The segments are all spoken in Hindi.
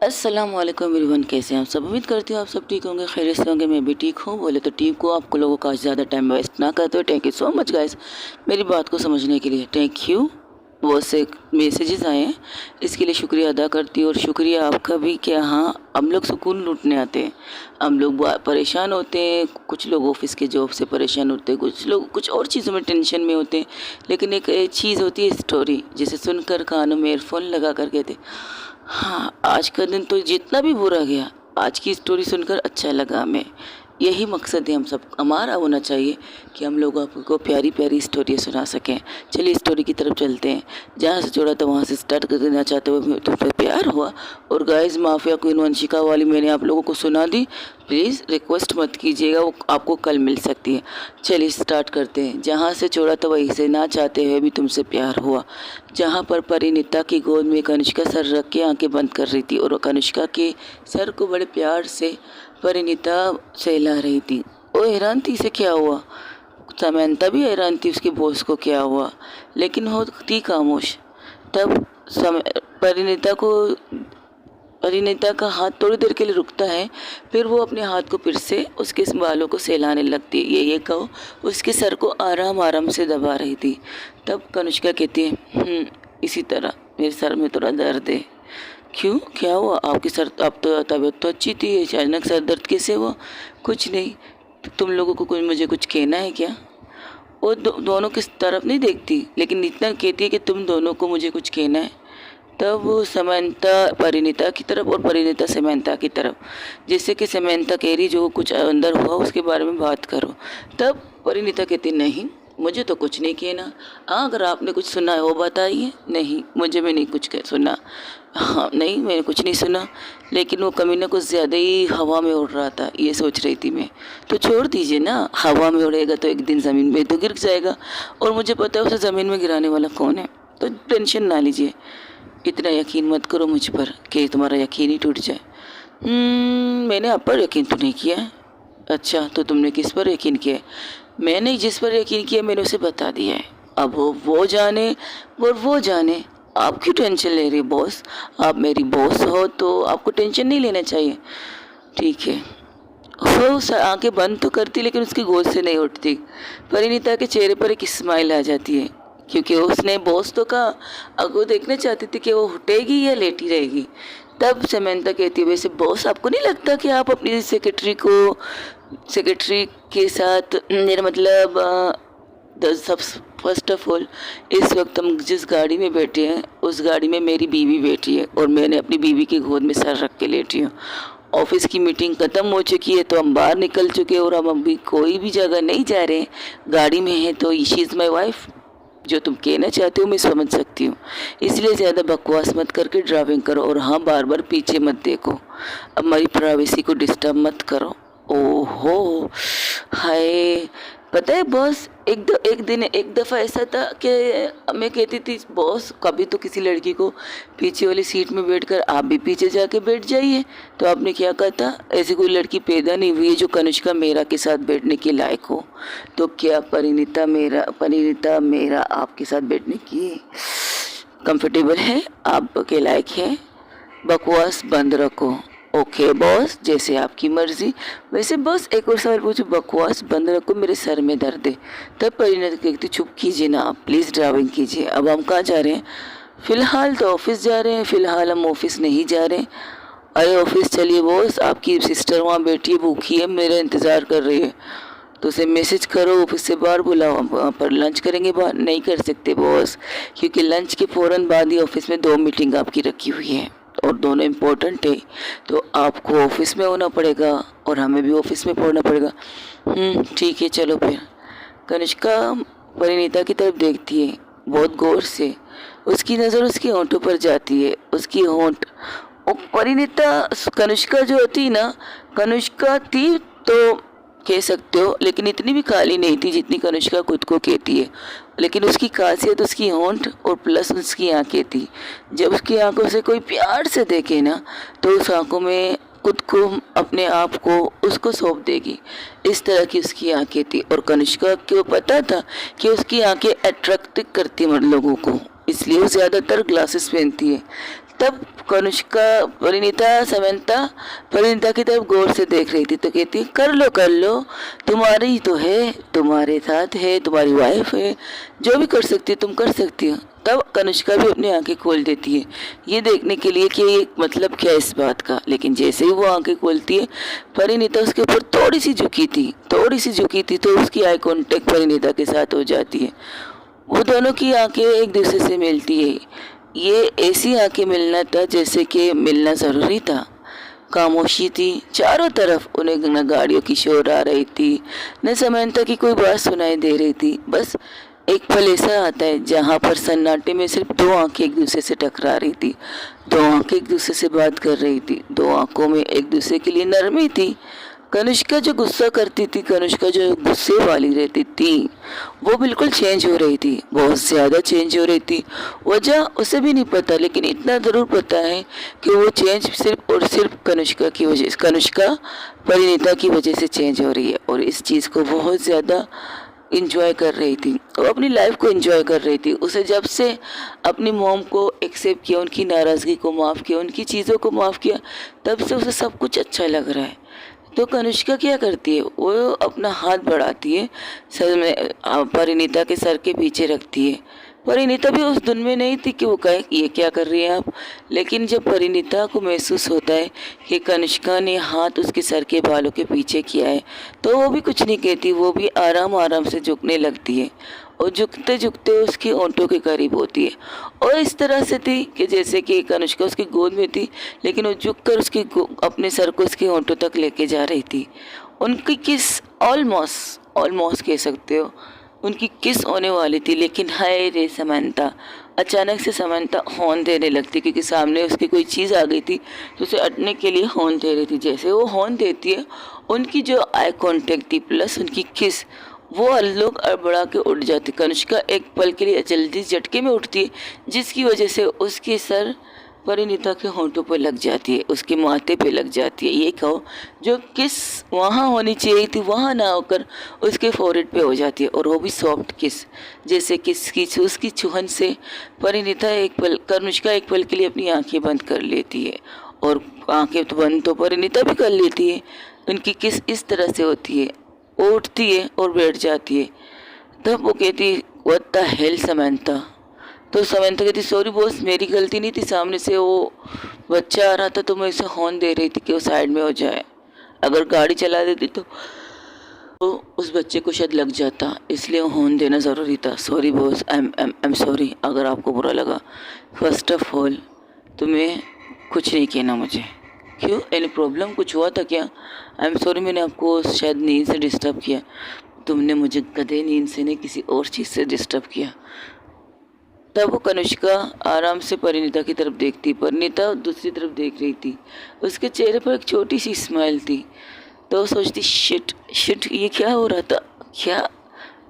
अस्सलाम वालेकुम एवरीवन, कैसे हैं आप सब। उम्मीद करती हूँ आप सब ठीक होंगे, खैरियत से होंगे। मैं भी ठीक हूँ। बोले तो टीम को आप लोगों का ज़्यादा टाइम वेस्ट ना करते हुए thank you so much guys मेरी बात को समझने के लिए। Thank you. बहुत से मैसेजेस आए हैं, इसके लिए शुक्रिया अदा करती हूँ। और शुक्रिया आपका भी कि हाँ, हम लोग सुकून लूटने आते हैं। हम लोग परेशान होते हैं, कुछ लोग ऑफिस के जॉब से परेशान होते हैं, कुछ लोग कुछ और चीज़ों में टेंशन में होते हैं। लेकिन एक चीज़ होती है स्टोरी, जिसे सुनकर कानों में ईयरफोन लगा कर कहते, हाँ, आज का दिन तो जितना भी बुरा गया, आज की स्टोरी सुनकर अच्छा लगा हमें। यही मकसद है हम सब हमारा होना चाहिए कि हम लोग आपको प्यारी प्यारी स्टोरी सुना सकें। चलिए स्टोरी की तरफ चलते हैं। जहाँ से छोड़ा था वहाँ से स्टार्ट कर देना चाहते हुए तो फिर प्यार हुआ। और गाइस, माफिया क्वीन वंशिका वाली मैंने आप लोगों को सुना दी। प्लीज़ रिक्वेस्ट मत कीजिएगा, वो आपको कल मिल सकती है। चलिए स्टार्ट करते हैं। जहाँ से छोड़ा था वहीं से, ना चाहते हुए भी तुमसे प्यार हुआ। जहाँ पर परिणीता की गोद में कनिष्का सर रख के आंखें बंद कर रही थी और कनिष्का के सर को बड़े प्यार से परिणीता सहला रही थी। वो हैरान थी, इसे क्या हुआ। समंता भी हैरान थी, उसके बॉस को क्या हुआ, लेकिन वो थी खामोश। तब परिणीता का हाथ थोड़ी देर के लिए रुकता है, फिर वो अपने हाथ को फिर से उसके बालों को सहलाने लगती है। ये कहो उसके सर को आराम आराम से दबा रही थी। तब कनिष्का कहती है, इसी तरह मेरे सर में थोड़ा दर्द है। क्यों, क्या हुआ आपके सर, आप तो तबीयत तो अच्छी थी, अचानक सर दर्द कैसे हुआ। कुछ नहीं, तुम लोगों को मुझे कुछ कहना है क्या। वो दोनों किस तरफ नहीं देखती, लेकिन इतना कहती है कि तुम दोनों को मुझे कुछ कहना है। तब वो समंता परिणीता की तरफ और परिणीता समंता की तरफ, जैसे कि समंता कह रही जो कुछ अंदर हुआ उसके बारे में बात करो। तब परिणीता कहती, नहीं मुझे तो कुछ नहीं कहना। हाँ, अगर आपने कुछ सुना है वो बताइए। नहीं, मुझे भी नहीं कुछ सुना। हाँ, नहीं मैंने कुछ नहीं सुना, लेकिन वो कमीना कुछ ज़्यादा ही हवा में उड़ रहा था, ये सोच रही थी मैं। तो छोड़ दीजिए ना, हवा में उड़ेगा तो एक दिन ज़मीन में तो गिर जाएगा, और मुझे पता है उसे ज़मीन में गिराने वाला कौन है। तो टेंशन ना लीजिए, इतना यकीन मत करो मुझ पर कि तुम्हारा यकीन ही टूट जाए। मैंने आप पर यकीन तो नहीं किया है। अच्छा, तो तुमने किस पर यकीन किया है। मैंने जिस पर यकीन किया मैंने उसे बता दिया है। अब वो जाने और वो जाने, आप क्यों टेंशन ले रही बॉस। आप मेरी बॉस हो तो आपको टेंशन नहीं लेना चाहिए। ठीक है। वो आंखें बंद तो करती, लेकिन उसकी गोद से नहीं उठती। परिणीता के चेहरे पर एक स्माइल आ जाती है, क्योंकि उसने बॉस तो कहा। अब वो देखना चाहती थी कि वो उठेगी या लेटी रहेगी। तब समंता कहती है, वैसे बॉस आपको नहीं लगता कि आप अपनी सेक्रेटरी के साथ, मेरा मतलब सब फर्स्ट ऑफ ऑल, इस वक्त हम जिस गाड़ी में बैठे हैं उस गाड़ी में मेरी बीवी बैठी है और मैंने अपनी बीवी की गोद में सर रख के लेटी हूँ। ऑफिस की मीटिंग ख़त्म हो चुकी है तो हम बाहर निकल चुके हैं और हम अभी कोई भी जगह नहीं जा रहे हैं, गाड़ी में है। तो शी इज़ माई वाइफ। जो तुम कहना चाहते हो मैं समझ सकती हूँ, इसलिए ज़्यादा बकवास मत करके ड्राइविंग करो, और हाँ, बार बार पीछे मत देखो, अब हमारी प्राइवेसी को डिस्टर्ब मत करो। ओहो, हाय। पता है बॉस, एक दफ़ा ऐसा था कि मैं कहती थी, बॉस कभी तो किसी लड़की को पीछे वाली सीट में बैठकर आप भी पीछे जाके बैठ जाइए। तो आपने क्या कहा था, ऐसी कोई लड़की पैदा नहीं हुई है जो कनिष्का मेरा के साथ बैठने के लायक हो। तो क्या परिणीता मेरा आपके साथ बैठने की कंफर्टेबल है, आपके लायक है। बकवास बंद रखो। ओके बॉस, जैसे आपकी मर्जी। वैसे बॉस, एक और सवाल पूछो। बकवास बंद रखो, मेरे सर में दर्द है। तब परिणीता कहती, चुप कीजिए ना आप, प्लीज़ ड्राइविंग कीजिए। अब हम कहाँ जा रहे हैं। फ़िलहाल तो ऑफिस जा रहे हैं। फ़िलहाल हम ऑफिस नहीं जा रहे। अरे ऑफिस चलिए बॉस, आपकी सिस्टर वहाँ बैठी है, भूखी है, मेरा इंतज़ार कर रही है। तो उसे मैसेज करो, ऑफिस से बाहर बुलाओ, हम वहाँ पर लंच करेंगे। बाहर नहीं कर सकते बॉस, क्योंकि लंच के फ़ौरन बाद ही ऑफिस में 2 मीटिंग आपकी रखी हुई है और दोनों इम्पोर्टेंट है। तो आपको ऑफिस में होना पड़ेगा और हमें भी ऑफिस में पढ़ना पड़ेगा। ठीक है, चलो फिर। कनिष्का परिणीता की तरफ देखती है बहुत गौर से। उसकी नज़र उसके होंठों पर जाती है। उसकी होंठ, परिणीता, कनिष्का जो होती ना, कनिष्का थी तो कह सकते हो, लेकिन इतनी भी काली नहीं थी जितनी कनिष्का खुद को कहती है। लेकिन उसकी खासियत उसकी होंठ और प्लस उसकी आंखें थी। जब उसकी आंखों से कोई प्यार से देखे ना, तो उस आंखों में खुद को, अपने आप को उसको सौंप देगी। इस तरह की उसकी आंखें थी। और कनिष्का को पता था कि उसकी आंखें अट्रैक्ट करती हैं लोगों को, इसलिए वो ज़्यादातर ग्लासेस पहनती है। तब कनिष्का परिणीता की तरफ गौर से देख रही थी, तो कहती कर लो, तुम्हारी तो है, तुम्हारे साथ है, तुम्हारी वाइफ है, जो भी कर सकती हो तुम कर सकती हो। तब कनिष्का भी अपनी आंखें खोल देती है ये देखने के लिए कि ये मतलब क्या है इस बात का। लेकिन जैसे ही वो आंखें खोलती है, परिणीता उसके ऊपर थोड़ी सी झुकी थी तो उसकी आई कांटेक्ट परिणीता के साथ हो जाती है। वो दोनों की आंखें एक दूसरे से मिलती है। ये ऐसी आंखें मिलना था जैसे कि मिलना ज़रूरी था। खामोशी थी चारों तरफ, उन्हें न गाड़ियों की शोर आ रही थी, न समयंता की कोई बात सुनाई दे रही थी। बस एक पल ऐसा आता है जहाँ पर सन्नाटे में सिर्फ दो आंखें एक दूसरे से टकरा रही थी, दो आंखें एक दूसरे से बात कर रही थी, दो आंखों में एक दूसरे के लिए नरमी थी। कनिष्का जो गुस्सा करती थी, कनिष्का जो गुस्से वाली रहती थी, वो बिल्कुल चेंज हो रही थी, बहुत ज़्यादा चेंज हो रही थी। वजह उसे भी नहीं पता, लेकिन इतना ज़रूर पता है कि वो चेंज सिर्फ और सिर्फ कनिष्का परिणीता की वजह से चेंज हो रही है। और इस चीज़ को बहुत ज़्यादा इंजॉय कर रही थी, वो अपनी लाइफ को इंजॉय कर रही थी। उसे जब से अपनी मॉम को एक्सेप्ट किया, उनकी नाराज़गी को माफ़ किया, उनकी चीज़ों को माफ़ किया, तब से उसे सब कुछ अच्छा लग रहा है। तो कनिष्का क्या करती है, वो अपना हाथ बढ़ाती है, सर में परिणीता के सर के पीछे रखती है। परिणीता भी उस धुन में नहीं थी कि वो कहे ये क्या कर रही है आप। लेकिन जब परिणीता को महसूस होता है कि कनिष्का ने हाथ उसके सर के बालों के पीछे किया है, तो वो भी कुछ नहीं कहती, वो भी आराम आराम से झुकने लगती है और झुकते झुकते उसके ओंठों के करीब होती है। और इस तरह से थी कि जैसे कि कनिष्का उसकी गोद में थी, लेकिन वो झुक कर अपने सर को उसके ओंठों तक लेके जा रही थी। उनकी किस ऑलमोस्ट कह सकते हो, उनकी किस होने वाली थी। लेकिन हाय रे समंता, अचानक से समंता हॉर्न देने लगती, क्योंकि सामने उसकी कोई चीज़ आ गई थी तो उसे अटने के लिए हॉर्न दे रही थी। जैसे वो हॉर्न देती है, उनकी जो आई कांटेक्ट थी प्लस उनकी किस, वो लोग अड़बड़ा के उठ जाते। कनिष्का एक पल के लिए जल्दी झटके में उठती है, जिसकी वजह से उसके सर परिणीता के होंठों पर लग जाती है, उसके माथे पे लग जाती है। ये कहो जो किस वहाँ होनी चाहिए थी वहाँ ना होकर उसके फोrehead पे हो जाती है, और वो भी सॉफ्ट किस, जैसे किस की उसकी चुहन से कनिष्का एक पल के लिए अपनी आंखें बंद कर लेती है। और आंखें तो बंद तो परिणीता भी कर लेती है। उनकी किस इस तरह से होती है, उठती है और बैठ जाती है। तब वो कहती है व्हाट द हेल समंता। तो समंता कहती सॉरी बॉस, मेरी गलती नहीं थी, सामने से वो बच्चा आ रहा था तो मैं उसे हॉर्न दे रही थी कि वो साइड में हो जाए, अगर गाड़ी चला देती तो उस बच्चे को शायद लग जाता, इसलिए हॉर्न देना ज़रूरी था। Sorry boss, I am sorry अगर आपको बुरा लगा। फर्स्ट ऑफ ऑल तुम्हें कुछ नहीं कहना मुझे। क्यों, एनी प्रॉब्लम, कुछ हुआ था क्या? आई एम सॉरी, मैंने आपको शायद नींद से डिस्टर्ब किया। तुमने मुझे कदे नींद से नहीं किसी और चीज़ से डिस्टर्ब किया। तब वो कनिष्का आराम से परिणीता की तरफ देखती, परिणीता दूसरी तरफ देख रही थी, उसके चेहरे पर एक छोटी सी स्माइल थी। तो सोचती शिट ये क्या हो रहा था, क्या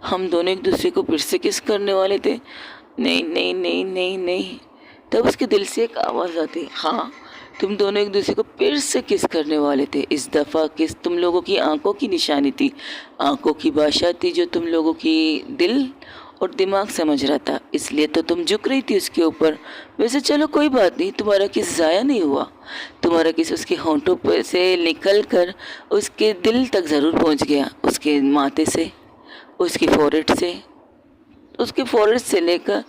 हम दोनों एक दूसरे को फिर से किस करने वाले थे? नहीं नहीं नहीं नहीं नहीं। तब उसके दिल से एक आवाज़ आती, हाँ तुम दोनों एक दूसरे को फिर से किस करने वाले थे। इस दफ़ा किस तुम लोगों की आंखों की निशानी थी, आंखों की भाषा थी जो तुम लोगों की दिल और दिमाग समझ रहा था, इसलिए तो तुम झुक रही थी उसके ऊपर। वैसे चलो कोई बात नहीं, तुम्हारा किस ज़ाया नहीं हुआ, तुम्हारा किस उसके होंठों पर से निकल कर उसके दिल तक ज़रूर पहुंच गया, उसके माथे से, उसकी फोrehead से लेकर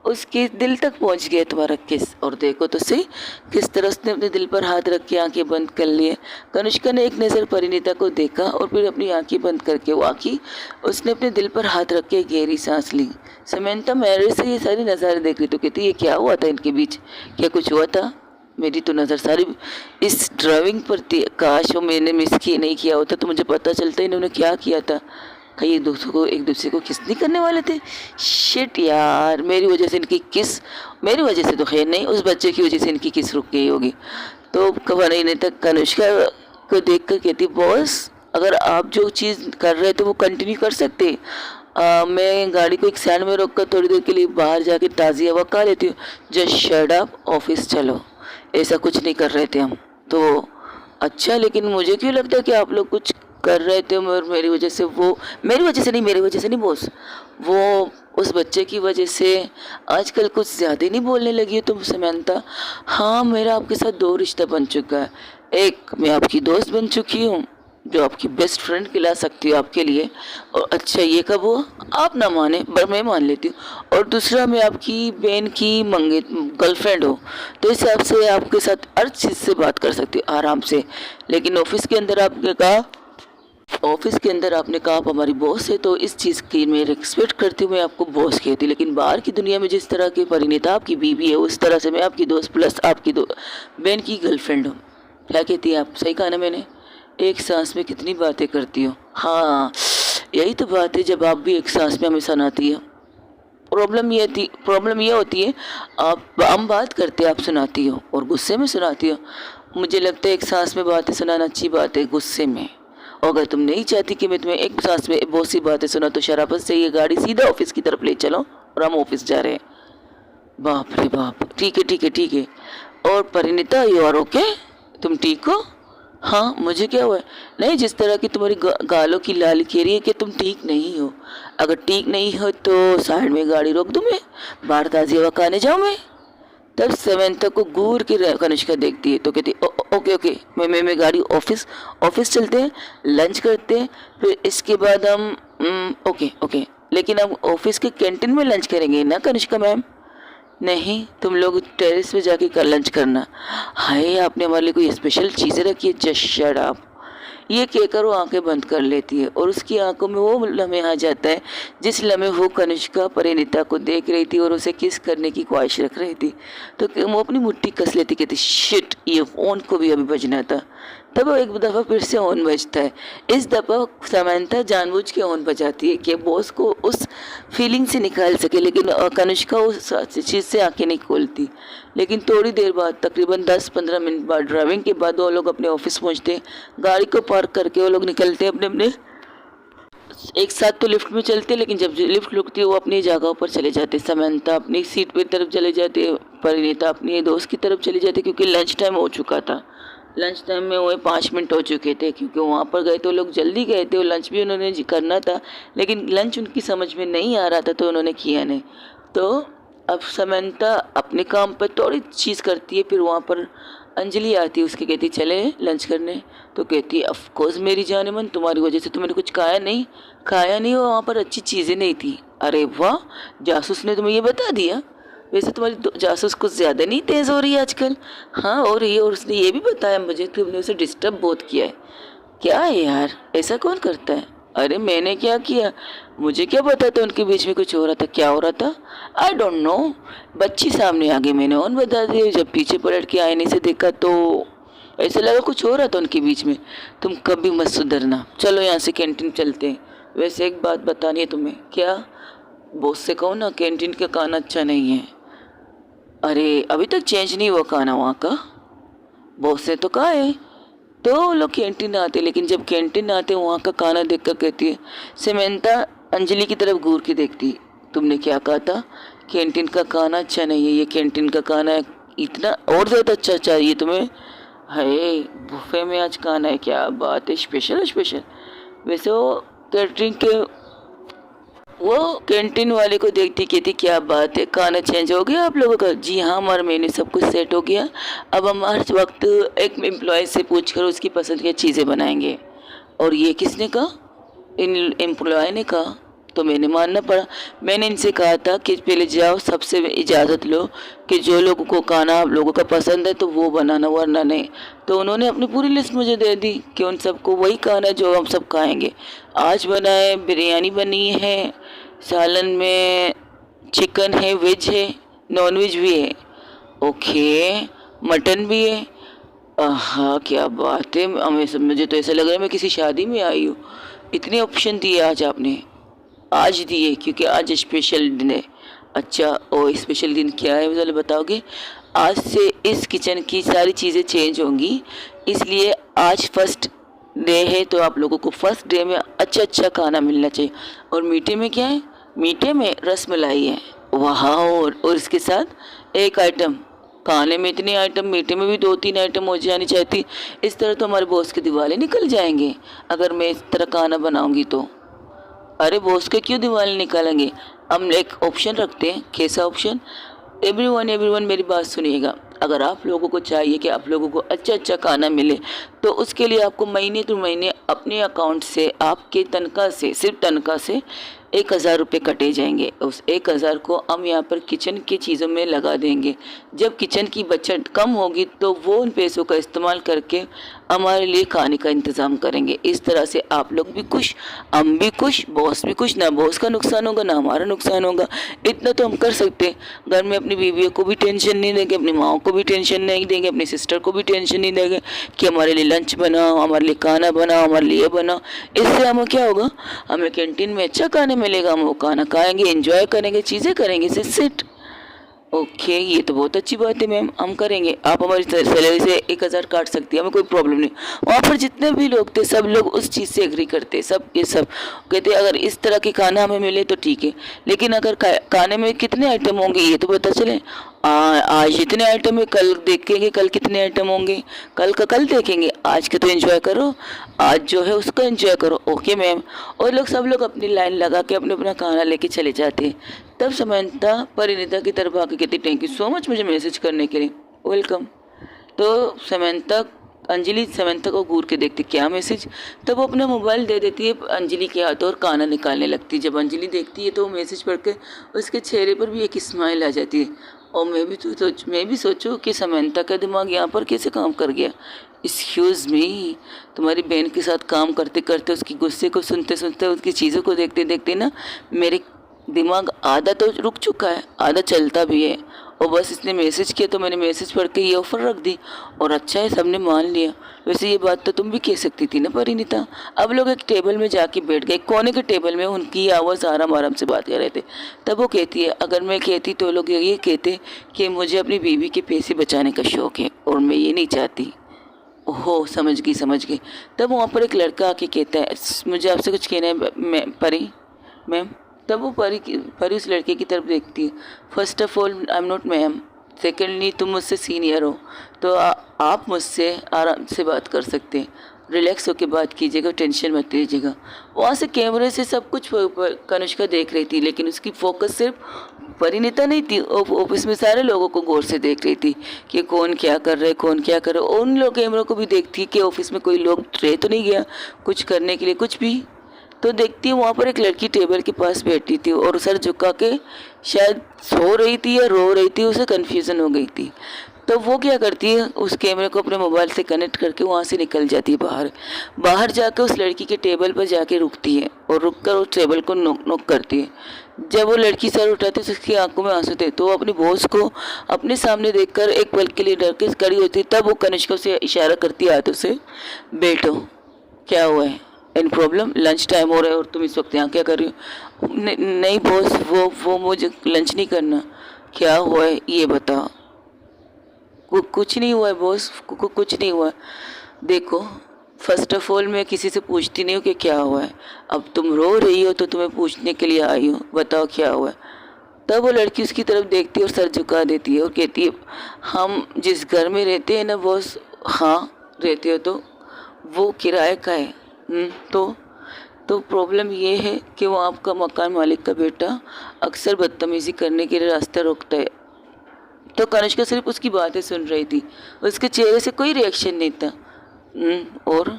उसके दिल तक पहुंच गया तुम्हारा किस। और देखो तो सही किस तरह उसने अपने दिल पर हाथ रख के आंखें बंद कर लिए। कनिष्का ने एक नज़र परिणीता को देखा और फिर अपनी आंखें बंद करके वाकई उसने अपने दिल पर हाथ रख के गहरी सांस ली। समंता मेरे से ये सारी नज़ारे देख रही तो कहती ये क्या हुआ था इनके बीच, क्या कुछ हुआ था? मेरी तो नज़र सारी इस ड्राइविंग पर थी, काश वो मैंने नहीं किया होता तो मुझे पता चलता इन्होंने क्या किया था। कहीं एक दूसरे को किस नहीं करने वाले थे। शिट यार, मेरी वजह से इनकी किस, मेरी वजह से तो खैर नहीं, उस बच्चे की वजह से इनकी किस रुक गई होगी। तो परिणीता कनिष्का को देख कर कहती बॉस अगर आप जो चीज़ कर रहे थे वो कंटिन्यू कर सकते। मैं गाड़ी को एक साइड में रोक कर थोड़ी देर के लिए बाहर जाके ताज़ी हवा खा लेती हूँ। जस्ट शट अप, ऑफिस चलो। ऐसा कुछ नहीं कर रहे थे हम तो। अच्छा, लेकिन मुझे क्यों लगता है कि आप लोग कुछ कर रहे थे और मेरी वजह से वो, मेरी वजह से नहीं बॉस, वो उस बच्चे की वजह से आजकल कुछ ज़्यादा ही नहीं बोलने लगी हो तुम समंता। हाँ, मेरा आपके साथ 2 रिश्ता बन चुका है। एक, मैं आपकी दोस्त बन चुकी हूँ, जो आपकी बेस्ट फ्रेंड खिला सकती हूँ आपके लिए। और अच्छा, ये कब हुआ? आप ना माने पर मैं मान लेती हूँ। और दूसरा, मैं आपकी बहन की गर्लफ्रेंड हूँ, तो इस हिसाब से आपके साथ हर चीज़ से बात कर सकती हूँ आराम से। लेकिन ऑफिस के अंदर आपने कहा आप हमारी बॉस है, तो इस चीज़ की मैं रिस्पेक्ट करती हूँ, मैं आपको बॉस कहती हूँ। लेकिन बाहर की दुनिया में जिस तरह की परिणीता आपकी बीवी है, उस तरह से मैं आपकी दोस्त प्लस आपकी बहन की गर्लफ्रेंड हूँ। क्या कहती है आप? सही कहा ना मैंने? एक सांस में कितनी बातें करती हो। हाँ, यही तो बात है, जब आप भी एक सांस में हमें सुनाती है। प्रॉब्लम ये होती है, आप हम बात करते आप सुनाती हो और गुस्से में सुनाती हो। मुझे लगता है एक सांस में बातें सुनाना अच्छी बात है, गुस्से में। और अगर तुम नहीं चाहती कि मैं तुम्हें एक सांस में बहुत सी बातें सुना, तो शराफत से ये गाड़ी सीधा ऑफिस की तरफ ले चलो, और हम ऑफिस जा रहे हैं। बाप रे बाप, ठीक है ठीक है ठीक है। और परिणीता, यू आर ओके? तुम ठीक हो? हाँ, मुझे क्या हुआ है? नहीं, जिस तरह की तुम्हारी गालों की लाली कह रही है कि तुम ठीक नहीं हो। अगर ठीक नहीं हो तो साइड में गाड़ी रोक दूँ मैं, बाहर ताज़ी हवा खाने जाऊँ मैं। तब समंता को घूर के कनिष्का देखती है तो कहती है, ओके ओके, मैं गाड़ी ऑफिस चलते हैं, लंच करते हैं, फिर इसके बाद हम ओके ओके, लेकिन हम ऑफिस के कैंटीन में लंच करेंगे ना कनिष्का मैम? नहीं, तुम लोग टेरेस पे जाके कर लंच करना। हाय, आपने हमारे लिए कोई स्पेशल चीज़ें रखी है? Just shut up. ये कहकर वो आंखें बंद कर लेती है और उसकी आंखों में वो लम्हे आ जाता है जिस लम्हे वो कनिष्का परिणीता को देख रही थी और उसे किस करने की ख्वाहिश रख रही थी। तो वो अपनी मुट्ठी कस लेती, कहती शिट, ये फ़ोन को भी अभी बजना था। तब वो एक दफ़ा फिर से ऑन बजता है। इस दफ़ा समंता जानबूझ के ऑन बजाती है कि बॉस को उस फीलिंग से निकाल सके, लेकिन कनिष्का उस चीज़ से आंखें नहीं खोलती। लेकिन थोड़ी देर बाद, तकरीबन 10-15 मिनट बाद ड्राइविंग के बाद, वो लोग अपने ऑफिस पहुंचते हैं। गाड़ी को पार्क करके वो लोग निकलते हैं अपने अपने, एक साथ तो लिफ्ट में चलते हैं, लेकिन जब लिफ्ट रुकती है वो अपनी जगहों पर चले जाते हैं। समंता अपनी सीट पे तरफ चले जाते हैं, परिणीता अपनी दोस्त की तरफ चली जाती है, क्योंकि लंच टाइम हो चुका था। लंच टाइम में वो 5 मिनट हो चुके थे, क्योंकि वहाँ पर गए तो लोग जल्दी गए थे और लंच भी उन्होंने करना था, लेकिन लंच उनकी समझ में नहीं आ रहा था तो उन्होंने किया नहीं। तो अब समंता अपने काम पर थोड़ी चीज़ करती है, फिर वहाँ पर अंजलि आती है, उसके कहती चले लंच करने। तो कहती है ऑफ कोर्स मेरी जाने मन, तुम्हारी वजह से तो मैंने कुछ खाया नहीं और वहाँ पर अच्छी चीज़ें नहीं थी। अरे वाह, जासूस ने तुम्हें ये बता दिया? वैसे तुम्हारी जासूस कुछ ज़्यादा नहीं तेज़ हो रही है आजकल? हाँ हो रही है, और उसने ये भी बताया मुझे कि तुमने उसे डिस्टर्ब बहुत किया है। क्या है यार, ऐसा कौन करता है? अरे मैंने क्या किया, मुझे क्या पता था उनके बीच में कुछ हो रहा था? क्या हो रहा था? आई डोंट नो, बच्ची सामने आ गई, मैंने ऑन बता दिया। जब पीछे पलट के आईने से देखा तो ऐसा लगा कुछ हो रहा था उनके बीच में। तुम कभी मत सुधरना, चलो यहाँ से कैंटीन चलते हैं। वैसे एक बात बतानी है तुम्हें। क्या? बॉस से कहो ना कैंटीन का खाना अच्छा नहीं है। अरे अभी तक चेंज नहीं हुआ खाना वहाँ का, बॉस ने तो कहा है। तो वो लोग कैंटीन आते, लेकिन जब कैंटीन आते वहाँ का खाना देखकर कहती है, समंता अंजलि की तरफ घूर के देखती, तुमने क्या कहा था? कैंटीन का खाना अच्छा नहीं है। ये कैंटीन का खाना इतना और ज़्यादा अच्छा चाहिए तुम्हें? है बुफे में आज खाना है, क्या बात है, स्पेशल स्पेशल। वैसे वो कैंटीन वाले को देखती कहती क्या बात है, खाना चेंज हो गया आप लोगों का? जी हाँ, हमारा मेन्यू सब कुछ सेट हो गया, अब हम हर वक्त एक एम्प्लॉय से पूछकर उसकी पसंद की चीज़ें बनाएंगे। और ये किसने कहा? इन एम्प्लॉय ने कहा। तो मैंने मानना पड़ा। मैंने इनसे कहा था कि पहले जाओ, सबसे इजाज़त लो कि जो लोगों को खाना आप लोगों का पसंद है तो वो बनाना, वरना नहीं। तो उन्होंने अपनी पूरी लिस्ट मुझे दे दी कि उन सबको वही खाना जो हम सब खाएंगे। आज बनाए बिरयानी बनी है, सालन में चिकन है, वेज है, नॉन वेज भी है, ओके, मटन भी है। हाँ क्या बात है, मुझे तो ऐसा लग रहा है मैं किसी शादी में आई हूँ। इतने ऑप्शन दिए आज आपने, आज दिए क्योंकि आज स्पेशल दिन है। अच्छा, ओ स्पेशल दिन क्या है मुझे बताओगे? आज से इस किचन की सारी चीज़ें चेंज होंगी, इसलिए आज फर्स्ट डे है, तो आप लोगों को फर्स्ट डे में अच्छा खाना मिलना चाहिए। और मीठे में क्या है? मीठे में रस मलाई है। वाह, और इसके साथ एक आइटम खाने में इतने आइटम, मीठे में भी 2-3 आइटम हो जानी चाहती। इस तरह तो हमारे बॉस के दिवाले निकल जाएंगे अगर मैं इस तरह खाना बनाऊंगी तो। अरे बॉस के क्यों दिवाले निकालेंगे? हम एक ऑप्शन रखते हैं। कैसा ऑप्शन? एवरीवन मेरी बात सुनिएगा। अगर आप लोगों को चाहिए कि आप लोगों को अच्छा अच्छा खाना मिले, तो उसके लिए आपको महीने टू महीने अपने अकाउंट से, आपके तनख्वाह से, सिर्फ तनख्वाह से 1000 रुपये कटे जाएंगे। उस 1000 को हम यहाँ पर किचन की चीज़ों में लगा देंगे। जब किचन की बचत कम होगी तो वो उन पैसों का इस्तेमाल करके हमारे लिए खाने का इंतज़ाम करेंगे। इस तरह से आप लोग भी खुश, हम भी खुश, बॉस भी खुश। ना बॉस का नुकसान होगा, ना हमारा नुकसान होगा। इतना तो हम कर सकते हैं। घर में अपनी बीवियों को भी टेंशन नहीं देंगे, अपनी माओ को भी टेंशन नहीं देंगे, अपनी सिस्टर को भी टेंशन नहीं देंगे कि हमारे लिए लंच बनाओ, हमारे लिए खाना बनाओ, हमारे लिए बनाओ। इससे हमें क्या होगा? हमें कैंटीन में अच्छा खाना मिलेगा, हम वो खाना खाएंगे, एंजॉय करेंगे, चीज़ें करेंगे। सिट ओके, ये तो बहुत अच्छी बात है मैम, हम करेंगे। आप हमारी सैलरी से 1000 काट सकती है, हमें कोई प्रॉब्लम नहीं। वहाँ पर जितने भी लोग थे सब लोग उस चीज़ से एग्री करते, सब के सब कहते अगर इस तरह की खाना हमें मिले तो ठीक है। लेकिन अगर खाने में कितने आइटम होंगे ये तो पता चले। आज इतने आइटम है, कल देखेंगे कल कितने आइटम होंगे, कल का कल देखेंगे। आज के तो एंजॉय करो, आज जो है उसका एंजॉय करो। Okay ma'am. और लोग सब लोग अपनी लाइन लगा के अपने अपना खाना लेके चले जाते हैं। तब समंता परिणीता की तरफ आके कहती थैंक यू सो मच मुझे मैसेज करने के लिए, वेलकम। तो समंता, अंजलि समंता को घूर के देखती क्या मैसेज। तब वो अपना मोबाइल दे देती है अंजलि के हाथ और खाना निकालने लगती है। जब अंजलि देखती है तो वो मैसेज पढ़ के उसके चेहरे पर भी एक स्माइल आ जाती है। और मैं भी सोचूं कि समंता का दिमाग यहाँ पर कैसे काम कर गया। एक्सक्यूज़ मी, तुम्हारी बहन के साथ काम करते करते, उसकी गुस्से को सुनते सुनते, उसकी चीज़ों को देखते देखते ना मेरे दिमाग आधा तो रुक चुका है, आधा चलता भी है। और बस इसने मैसेज किया तो मैंने मैसेज पढ़ के ये ऑफ़र रख दी और अच्छा है सबने मान लिया। वैसे ये बात तो तुम भी कह सकती थी ना परिणीता। अब लोग एक टेबल में जाके बैठ गए, कोने के टेबल में उनकी आवाज़ आराम आराम से बात कर रहे थे। तब वो कहती है अगर मैं कहती तो लोग ये कहते कि मुझे अपनी बीवी के पैसे बचाने का शौक़ है और मैं ये नहीं चाहती। ओहो, समझ गई। तब वहाँ पर एक लड़का आके कहता है मुझे आपसे कुछ कहना है परी मैम। तब वो परी उस लड़के की तरफ देखती है। First of all I am not ma'am, secondly तुम मुझसे सीनियर हो तो आप मुझसे आराम से बात कर सकते हैं, रिलैक्स होकर बात कीजिएगा, टेंशन मत लीजिएगा। वहाँ से कैमरे से सब कुछ कनिष्का देख रही थी, लेकिन उसकी फोकस सिर्फ परिणीता नहीं थी, ऑफिस में सारे लोगों को गौर से देख रही थी कि कौन क्या कर रहे, कौन क्या कर रहे। उन लोग कैमरों को भी देखती कि ऑफिस में कोई लोग रह तो नहीं गया कुछ करने के लिए, कुछ भी। तो देखती हूँ वहाँ पर एक लड़की टेबल के पास बैठी थी और सर झुका के शायद सो रही थी या रो रही थी, उसे कन्फ्यूज़न हो गई थी। तो वो क्या करती है, उस कैमरे को अपने मोबाइल से कनेक्ट करके वहाँ से निकल जाती है बाहर जाकर उस लड़की के टेबल पर जाके रुकती है और रुककर उस टेबल को नोक करती है। जब वो लड़की सर उठाती है तो उसकी आंखों में आंसू थे, तो वो अपनी बॉस को अपने सामने देखकर एक पल के लिए डर के खड़ी होती। तब वो कनिष्का से इशारा करती है हाथों से, बैठो, क्या हुआ है, एनी प्रॉब्लम, लंच टाइम हो रहा है और तुम इस वक्त यहाँ क्या कर रही हो? नहीं बॉस, वो मुझे लंच नहीं करना। क्या हुआ है ये बताओ। कुछ नहीं हुआ है बॉस, कुछ नहीं हुआ। देखो फर्स्ट ऑफ ऑल मैं किसी से पूछती नहीं हूँ कि क्या हुआ है, अब तुम रो रही हो तो तुम्हें पूछने के लिए आई हूँ, बताओ क्या हुआ है। तब वो लड़की उसकी तरफ देखती है और सर झुका देती है और कहती है हम जिस घर में रहते हैं ना बॉस, हाँ रहते हो, तो वो किराए का है। तो प्रॉब्लम ये है कि वो आपका मकान मालिक का बेटा अक्सर बदतमीज़ी करने के लिए रास्ता रोकता है। तो कनिष्का सिर्फ उसकी बातें सुन रही थी, उसके चेहरे से कोई रिएक्शन नहीं था। और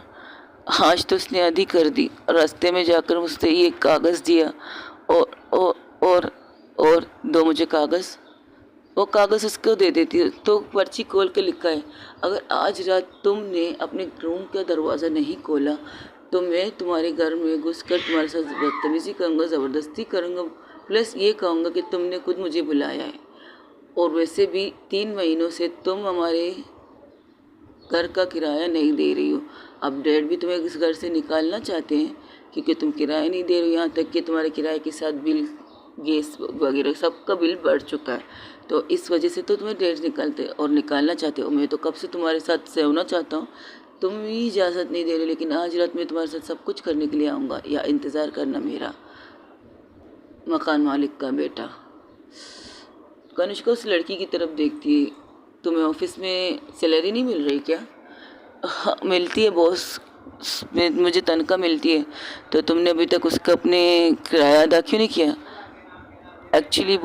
आज तो उसने आधी कर दी। रास्ते में जाकर मुझसे ये कागज़ दिया और और और और दो मुझे कागज़। वो कागज़ उसको दे देती है तो पर्ची खोल के लिखा है, अगर आज रात तुमने अपने रूम का दरवाज़ा नहीं खोला तो मैं तुम्हारे घर में घुसकर तुम्हारे साथ बदतमीज़ी करूँगा, ज़बरदस्ती करूँगा, प्लस ये कहूँगा कि तुमने खुद मुझे बुलाया है। और वैसे भी 3 महीनों से तुम हमारे घर का किराया नहीं दे रही हो। अब डैड भी तुम्हें इस घर से निकालना चाहते हैं क्योंकि तुम किराया नहीं दे रही हो। यहाँ तक कि तुम्हारे किराए के साथ बिल, गैस वगैरह सबका बिल बढ़ चुका है। तो इस वजह से तो तुम्हें डैड निकालना चाहते हो। मैं तो कब से तुम्हारे साथ रहना चाहता हूँ, तुम ही इजाज़त नहीं दे रहे। लेकिन आज रात मैं तुम्हारे साथ सब कुछ करने के लिए आऊँगा, या इंतज़ार करना मेरा, मकान मालिक का बेटा। कनिष्का उस लड़की की तरफ देखती है तुम्हें ऑफिस में सैलरी नहीं मिल रही क्या? हाँ मिलती है बॉस, मुझे तनख्वाह मिलती है। तो तुमने अभी तक उसका अपने किराया अदा क्यों नहीं किया? एक्चुअली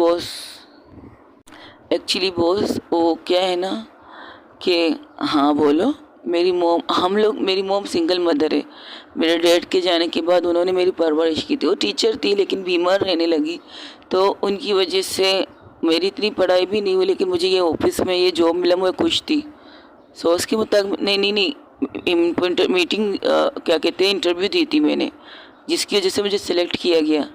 बॉस वो क्या है ना कि, हाँ बोलो। मेरी मोम सिंगल मदर है। मेरे डैड के जाने के बाद उन्होंने मेरी परवरिश की थी। वो टीचर थी लेकिन बीमार रहने लगी, तो उनकी वजह से मेरी इतनी पढ़ाई भी नहीं हुई, लेकिन मुझे ये ऑफिस में ये जॉब मिला, मैं खुश थी। सोच के मुताबिक नहीं, मीटिंग क्या कहते हैं, इंटरव्यू दी थी मैंने, जिसकी वजह से मुझे सिलेक्ट किया गया।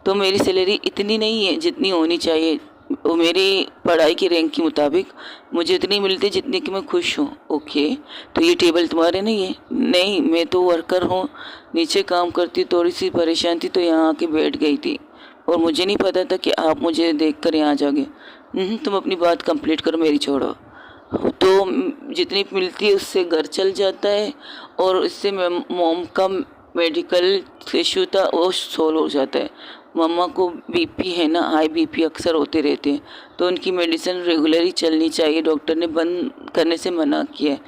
तो मेरी सैलरी इतनी नहीं है जितनी होनी चाहिए, वो मेरी पढ़ाई के रैंक के मुताबिक मुझे इतनी मिलती जितनी कि मैं खुश हूँ। ओके, तो ये टेबल तुम्हारे नहीं है? नहीं, मैं तो वर्कर हूँ, नीचे काम करती, थोड़ी सी परेशान थी तो यहाँ आके बैठ गई थी, और मुझे नहीं पता था कि आप मुझे देख कर यहाँ जाओगे। तुम अपनी बात कंप्लीट करो, मेरी छोड़ो। तो जितनी मिलती है उससे घर चल जाता है, और इससे मोम का मेडिकल इशू था वो सोल्व हो जाता है। मम्मा को बीपी है ना, हाई बीपी अक्सर होते रहते हैं, तो उनकी मेडिसिन रेगुलर ही चलनी चाहिए, डॉक्टर ने बंद करने से मना किया है।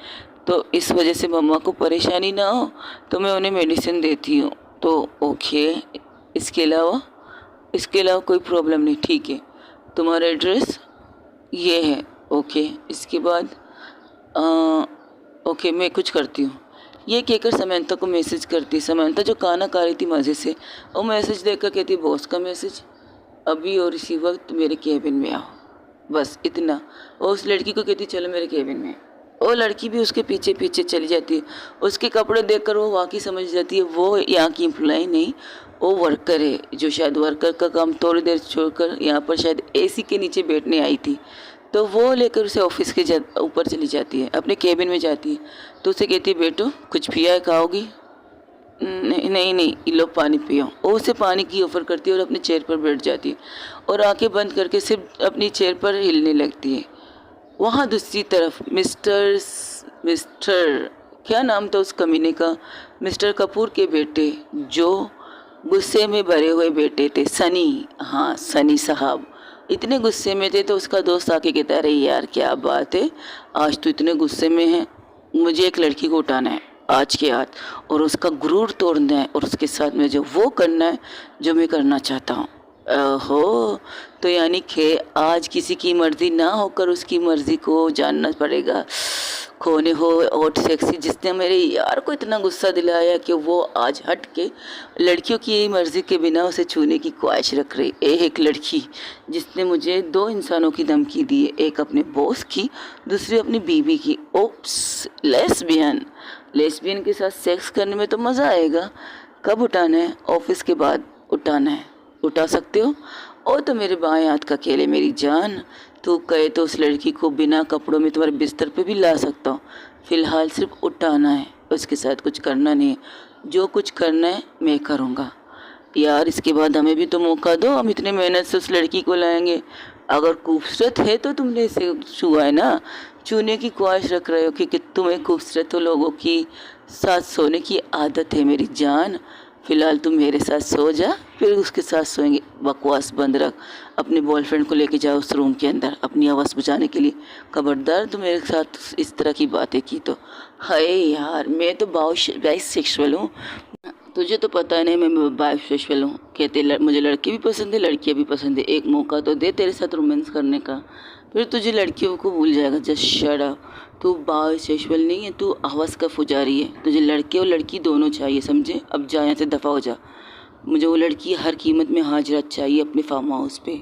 तो इस वजह से मम्मा को परेशानी ना हो तो मैं उन्हें मेडिसिन देती हूँ। तो ओके, इसके अलावा कोई प्रॉब्लम नहीं, ठीक है। तुम्हारा एड्रेस ये है, ओके। इसके बाद ओके, मैं कुछ करती हूँ। ये कहकर समंता को मैसेज करती। समंता जो खाना खा रही थी मज़े से, वो मैसेज देखकर कहती, बॉस का मैसेज अभी और इसी वक्त मेरे केबिन में आओ, बस इतना। और उस लड़की को कहती चलो मेरे केबिन में। वो लड़की भी उसके पीछे पीछे चली जाती है। उसके कपड़े देखकर वो वाकई समझ जाती है वो यहाँ की एम्प्लॉय नहीं, वो वर्कर है, जो शायद वर्कर का काम थोड़ी देर छोड़कर यहाँ पर शायद एसी के नीचे बैठने आई थी। तो वो लेकर उसे ऑफिस के ऊपर चली जाती है, अपने केबिन में जाती है। तो उसे कहती है बेटो कुछ पिया है, खाओगी? नहीं, लो पानी पियो। वो उसे पानी की ऑफ़र करती है और अपने चेयर पर बैठ जाती है, और आंखें बंद करके सिर्फ अपनी चेयर पर हिलने लगती है। वहाँ दूसरी तरफ मिस्टर क्या नाम था उस कमीने का, मिस्टर कपूर के बेटे, जो गुस्से में भरे हुए बेटे थे, सनी। हाँ, सनी साहब इतने गुस्से में थे, तो उसका दोस्त आके कहता है, अरे यार क्या बात है, आज तो इतने गुस्से में है, मुझे एक लड़की को उठाना है आज के आज, और उसका गुरूर तोड़ना है, और उसके साथ मुझे वो करना है जो मैं करना चाहता हूँ। हो, तो यानी कि आज किसी की मर्ज़ी ना होकर उसकी मर्ज़ी को जानना पड़ेगा। खोने हो और सेक्सी, जिसने मेरे यार को इतना गुस्सा दिलाया कि वो आज हट के लड़कियों की मर्ज़ी के बिना उसे छूने की ख्वाहिश रख रही। एक लड़की जिसने मुझे दो इंसानों की धमकी दी है, एक अपने बॉस की, दूसरी अपनी बीवी की। ओप्स, लेस्बियन के साथ सेक्स करने में तो मज़ा आएगा। कब उठाना है? ऑफिस के बाद उठाना है। उठा सकते हो? ओ तो मेरे बाएं हाथ का खेल है मेरी जान। तू कहे तो उस लड़की को बिना कपड़ों में तुम्हारे बिस्तर पे भी ला सकता हूँ। फ़िलहाल सिर्फ उठाना है, उसके साथ कुछ करना नहीं है। जो कुछ करना है मैं करूँगा। यार इसके बाद हमें भी तो मौका दो, हम इतने मेहनत से उस लड़की को लाएंगे। अगर खूबसूरत है तो तुमने इसे छुआ है ना, छूने की ख्वाहिश रख रहे हो कि तुम्हें खूबसूरत लोगों की साथ सोने की आदत है मेरी जान। फ़िलहाल तुम मेरे साथ सो जा, फिर उसके साथ सोएंगे। बकवास बंद रख, अपने बॉयफ्रेंड को लेके जाओ उस रूम के अंदर अपनी आवाज़ बुझाने के लिए। खबरदार तुम मेरे साथ इस तरह की बातें की तो। हाय यार, मैं तो बाइसेक्सुअल हूँ, तुझे तो पता नहीं मैं बाइसेक्सुअल हूँ। कहते मुझे लड़के भी पसंद है लड़कियाँ भी पसंद है, एक मौका तो दे तेरे साथ रोमांस करने का, फिर तुझे लड़कियों को भूल जाएगा। जस्ट शट अप, तू बाइसेक्सुअल नहीं है, तू हवस का पुजारी है। तुझे लड़के और लड़की दोनों चाहिए, समझे? अब जा यहाँ से, दफ़ा हो जा। मुझे वो लड़की हर कीमत में हाजिर चाहिए अपने फार्म हाउस पे।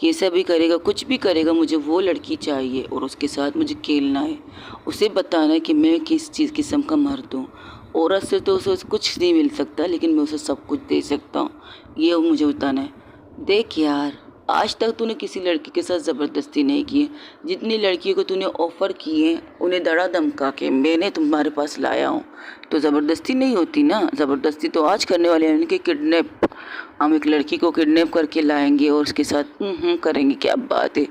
कैसा भी करेगा, कुछ भी करेगा, मुझे वो लड़की चाहिए और उसके साथ मुझे खेलना है। उसे बताना है कि मैं किस चीज़ किस्म का मर्द हूँ। औरत से तो उसे कुछ नहीं मिल सकता, लेकिन मैं उसे सब कुछ दे सकता हूँ, ये मुझे बताना है। देख यार, आज तक तूने किसी लड़की के साथ ज़बरदस्ती नहीं की है। जितनी लड़कियों को तूने ऑफ़र किए हैं उन्हें दड़ा धमका के मैंने तुम्हारे पास लाया हूँ, तो ज़बरदस्ती नहीं होती ना। ज़बरदस्ती तो आज करने वाले हैं कि किडनैप, हम एक लड़की को किडनैप करके लाएंगे और उसके साथ करेंगे। क्या बात है,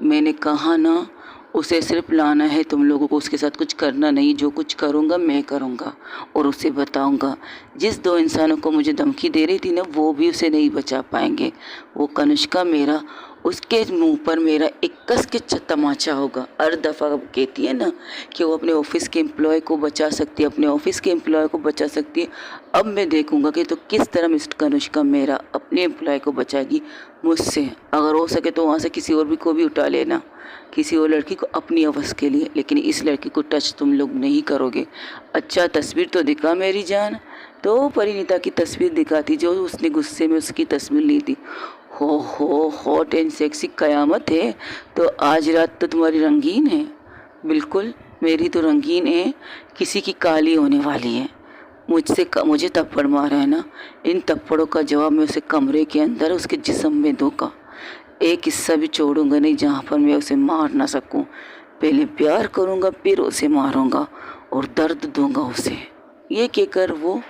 मैंने कहा ना, उसे सिर्फ लाना है, तुम लोगों को उसके साथ कुछ करना नहीं। जो कुछ करूँगा मैं करूँगा और उसे बताऊँगा। जिस दो इंसानों को मुझे धमकी दे रही थी ना, वो भी उसे नहीं बचा पाएंगे। वो कनिष्का मेरा उसके मुंह पर मेरा एक कस के तमाचा होगा। हर दफ़ा कहती है ना कि वो अपने ऑफिस के एम्प्लॉय को बचा सकती है, अपने ऑफिस के एम्प्लॉय को बचा सकती है। अब मैं देखूंगा कि तो किस तरह मिस्टर कनुष्का मेरा अपने एम्प्लॉय को बचाएगी मुझसे। अगर हो सके तो वहाँ से किसी और भी को भी उठा लेना, किसी और लड़की को अपनी अवस के लिए, लेकिन इस लड़की को टच तुम लोग नहीं करोगे। अच्छा तस्वीर तो दिखा मेरी जान। तो परिणीता की तस्वीर दिखाती जो उसने गुस्से में उसकी तस्वीर ली थी। हो हॉट एंड सेक्सी कयामत है। तो आज रात तो तुम्हारी रंगीन है। बिल्कुल मेरी तो रंगीन है, किसी की काली होने वाली है। मुझे थप्पड़ मारा है ना, इन थप्पड़ों का जवाब मैं उसे कमरे के अंदर उसके जिस्म में दूंगा। एक हिस्सा भी छोड़ूंगा नहीं जहाँ पर मैं उसे मार ना सकूं। पहले प्यार करूंगा फिर उसे मारूंगा और दर्द दूंगा उसे। ये कहकर वो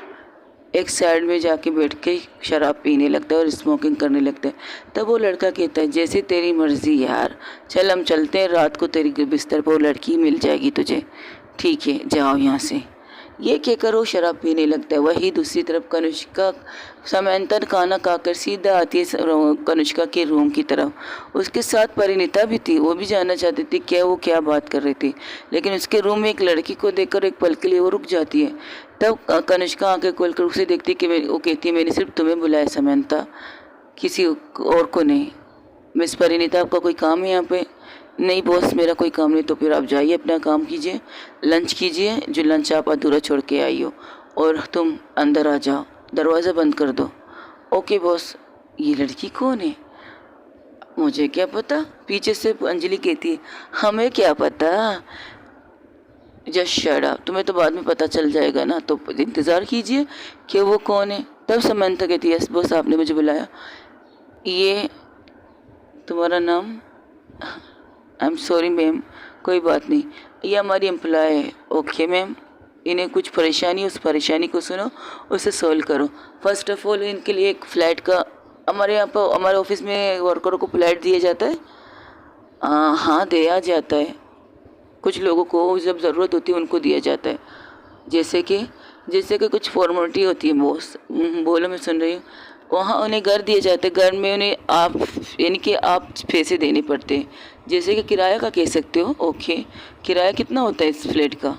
एक साइड में जाके बैठ के शराब पीने लगता है और स्मोकिंग करने लगता है। तब वो लड़का कहता है जैसे तेरी मर्जी यार, चल हम चलते हैं, रात को तेरी बिस्तर पर वो लड़की मिल जाएगी तुझे। ठीक है जाओ यहाँ से। ये कहकर वो शराब पीने लगता है। वही दूसरी तरफ कनुष्का समंथा खाना खाकर सीधा आती है कनुष्का के रूम की तरफ। उसके साथ परिणीता भी थी, वो भी जानना चाहती थी वो क्या बात कर रही थी। लेकिन उसके रूम में एक लड़की को देखकर एक पल के लिए वो रुक जाती है। तब कनुष्का आंखें खोलकर उसे देखती कि वो कहती है मैंने सिर्फ तुम्हें बुलाया समंथा, किसी और को नहीं। मिस परिणीता आपका कोई काम है यहाँ पे? नहीं बॉस मेरा कोई काम नहीं। तो फिर आप जाइए अपना काम कीजिए, लंच कीजिए, जो लंच आप अधूरा छोड़ के आई हो, और तुम अंदर आ जाओ, दरवाज़ा बंद कर दो। Okay boss. ये लड़की कौन है? मुझे क्या पता, पीछे से अंजलि कहती है हमें क्या पता, जस्ट शट अप, तुम्हें तो बाद में पता चल जाएगा ना, तो इंतज़ार कीजिए कि वो कौन है। तब समंथा कहती है यस बॉस आपने मुझे बुलाया। ये तुम्हारा नाम? I am sorry ma'am. कोई बात नहीं, ये हमारी एम्प्लॉय है। ओके मैम, इन्हें कुछ परेशानी, उस परेशानी को सुनो, उसे सॉल्व करो। फर्स्ट ऑफ ऑल इनके लिए एक फ़्लैट का, हमारे यहाँ पर हमारे ऑफिस में वर्करों को फ्लैट दिया जाता है। हाँ दिया जाता है, कुछ लोगों को जब ज़रूरत होती है उनको दिया जाता है। जैसे कि कुछ फॉर्मेलिटी होती है बॉस। बोलो मैं सुन रही हूँ। वहाँ उन्हें घर दिए जाते हैं, घर में उन्हें आप यानी कि आप पैसे देने पड़ते हैं, जैसे कि किराया का कह सकते हो। ओके, किराया कितना होता है इस फ्लैट का?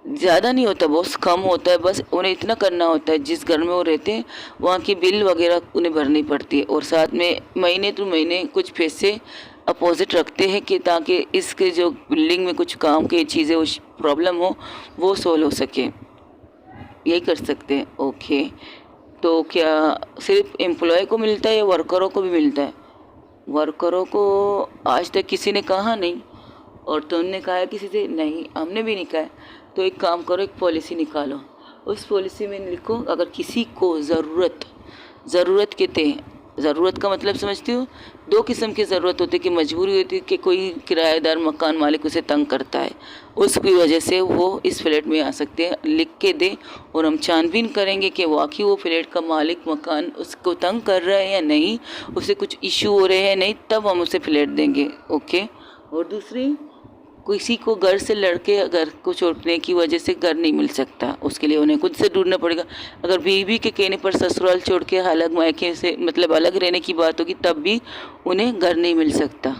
ज़्यादा नहीं होता बॉस, कम होता है। बस उन्हें इतना करना होता है जिस घर में वो रहते हैं वहाँ की बिल वगैरह उन्हें भरनी पड़ती है, और साथ में महीने टू महीने कुछ पैसे अपोजिट रखते हैं कि ताकि इसके जो बिल्डिंग में कुछ काम की चीज़ें वो प्रॉब्लम हो वो सोल्व हो सके। यही कर सकते हैं। ओके, तो क्या सिर्फ एम्प्लॉय को मिलता है या वर्करों को भी मिलता है? वर्करों को आज तक किसी ने कहा नहीं। और तुमने कहा है किसी से? नहीं, हमने भी नहीं कहा है। तो एक काम करो, एक पॉलिसी निकालो, उस पॉलिसी में लिखो अगर किसी को ज़रूरत कहते हैं, ज़रूरत का मतलब समझती हो, दो किस्म की ज़रूरत होती है कि मजबूरी होती है कि कोई किराएदार मकान मालिक उसे तंग करता है, उसकी वजह से वो इस फ्लैट में आ सकते हैं। लिख के दे और हम छानबीन करेंगे कि वाकई वो फ्लैट का मालिक मकान उसको तंग कर रहा है या नहीं, उसे कुछ इशू हो रहे हैं नहीं, तब हम उसे फ्लैट देंगे। ओके। और दूसरी, किसी को घर से लड़के घर को छोड़ने की वजह से घर नहीं मिल सकता, उसके लिए उन्हें खुद से ढूंढना पड़ेगा। अगर बीवी के कहने पर ससुराल छोड़ के अलग मायके से मतलब अलग रहने की बात होगी तब भी उन्हें घर नहीं मिल सकता।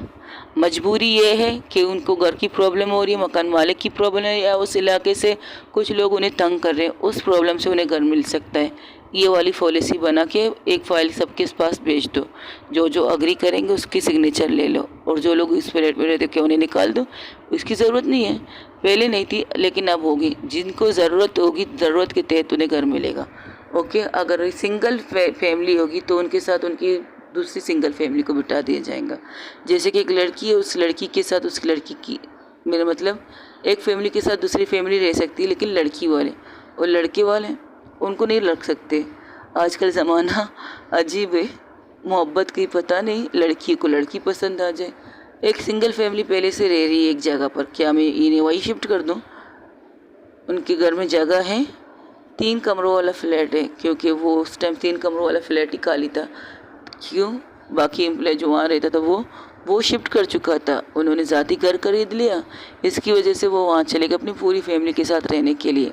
मजबूरी ये है कि उनको घर की प्रॉब्लम हो रही है, मकान मालिक की प्रॉब्लम है, या उस इलाके से कुछ लोग उन्हें तंग कर रहे हैं, उस प्रॉब्लम से उन्हें घर मिल सकता है। ये वाली पॉलिसी बना के एक फ़ाइल सबके पास भेज दो, जो अग्री करेंगे उसकी सिग्नेचर ले लो, और जो लोग इस फ्लैट में रहते हैं उन्हें निकाल दो। इसकी ज़रूरत नहीं है, पहले नहीं थी लेकिन अब होगी। जिनको ज़रूरत होगी, ज़रूरत के तहत उन्हें घर मिलेगा। ओके। अगर सिंगल फैमिली होगी तो उनके साथ उनकी दूसरी सिंगल फैमिली को बिठा दिया जाएगा। जैसे कि एक लड़की है, उस लड़की के साथ उस लड़की की, मेरा मतलब एक फैमिली के साथ दूसरी फैमिली रह सकती है, लेकिन लड़की वाले और लड़के वाले उनको नहीं रख सकते। आजकल ज़माना अजीब है, मोहब्बत की पता नहीं, लड़की को लड़की पसंद आ जाए। एक सिंगल फैमिली पहले से रह रही है एक जगह पर, क्या मैं इन्हें वही शिफ्ट कर दूं? उनके घर में जगह है, 3 कमरों वाला फ्लैट है, क्योंकि वो उस टाइम 3 कमरों वाला फ्लैट ही खाली था। क्यों? बाकी एम्प्लॉय जो वहाँ रहता था वो शिफ्ट कर चुका था, उन्होंने ज़ाती घर खरीद लिया, इसकी वजह से वो वहाँ चले गए अपनी पूरी फैमिली के साथ रहने के लिए।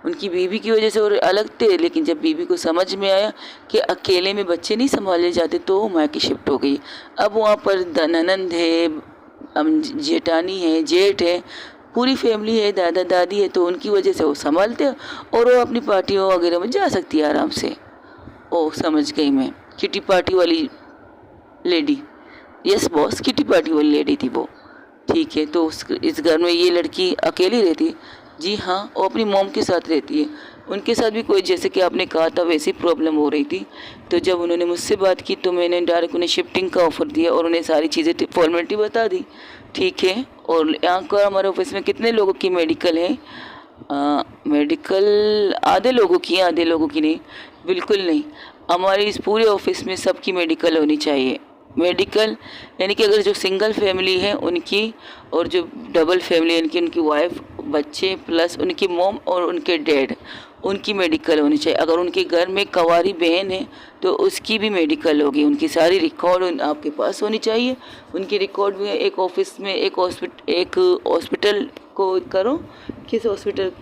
उनकी बीवी की वजह से और अलग थे, लेकिन जब बीवी को समझ में आया कि अकेले में बच्चे नहीं संभाले जाते तो वो मायके शिफ्ट हो गई। अब वहाँ पर ननंद है, जेठानी है, जेठ है, पूरी फैमिली है, दादा दादी है, तो उनकी वजह से वो संभालते हैं और वो अपनी पार्टियों वगैरह में जा सकती है आराम से। ओ समझ गई मैं, किटी पार्टी वाली lady. Yes boss, kitty party वाली लेडी थी वो। ठीक है, तो इस घर में ये लड़की अकेली रहती है? जी हाँ, वो अपनी मॉम के साथ रहती है। उनके साथ भी कोई, जैसे कि आपने कहा था, वैसी प्रॉब्लम हो रही थी। तो जब उन्होंने मुझसे बात की तो मैंने डायरेक्ट उन्हें शिफ्टिंग का ऑफ़र दिया और उन्हें सारी चीज़ें फॉर्मेलिटी बता दी। ठीक है, और यहाँ पर हमारे ऑफिस में कितने लोगों की मेडिकल है? मेडिकल आधे लोगों की है, आधे लोगों की नहीं, बिल्कुल नहीं। हमारे इस पूरे ऑफिस में सबकी मेडिकल होनी चाहिए। मेडिकल यानी कि अगर जो सिंगल फैमिली है उनकी, और जो डबल फैमिली यानी कि उनकी वाइफ, बच्चे प्लस उनकी मॉम और उनके डैड, उनकी मेडिकल होनी चाहिए। अगर उनके घर में कंवारी बहन है तो उसकी भी मेडिकल होगी। उनकी सारी रिकॉर्ड आपके पास होनी चाहिए। उनकी रिकॉर्ड में एक ऑफिस में एक हॉस्पिटल को करो, किस हॉस्पिटल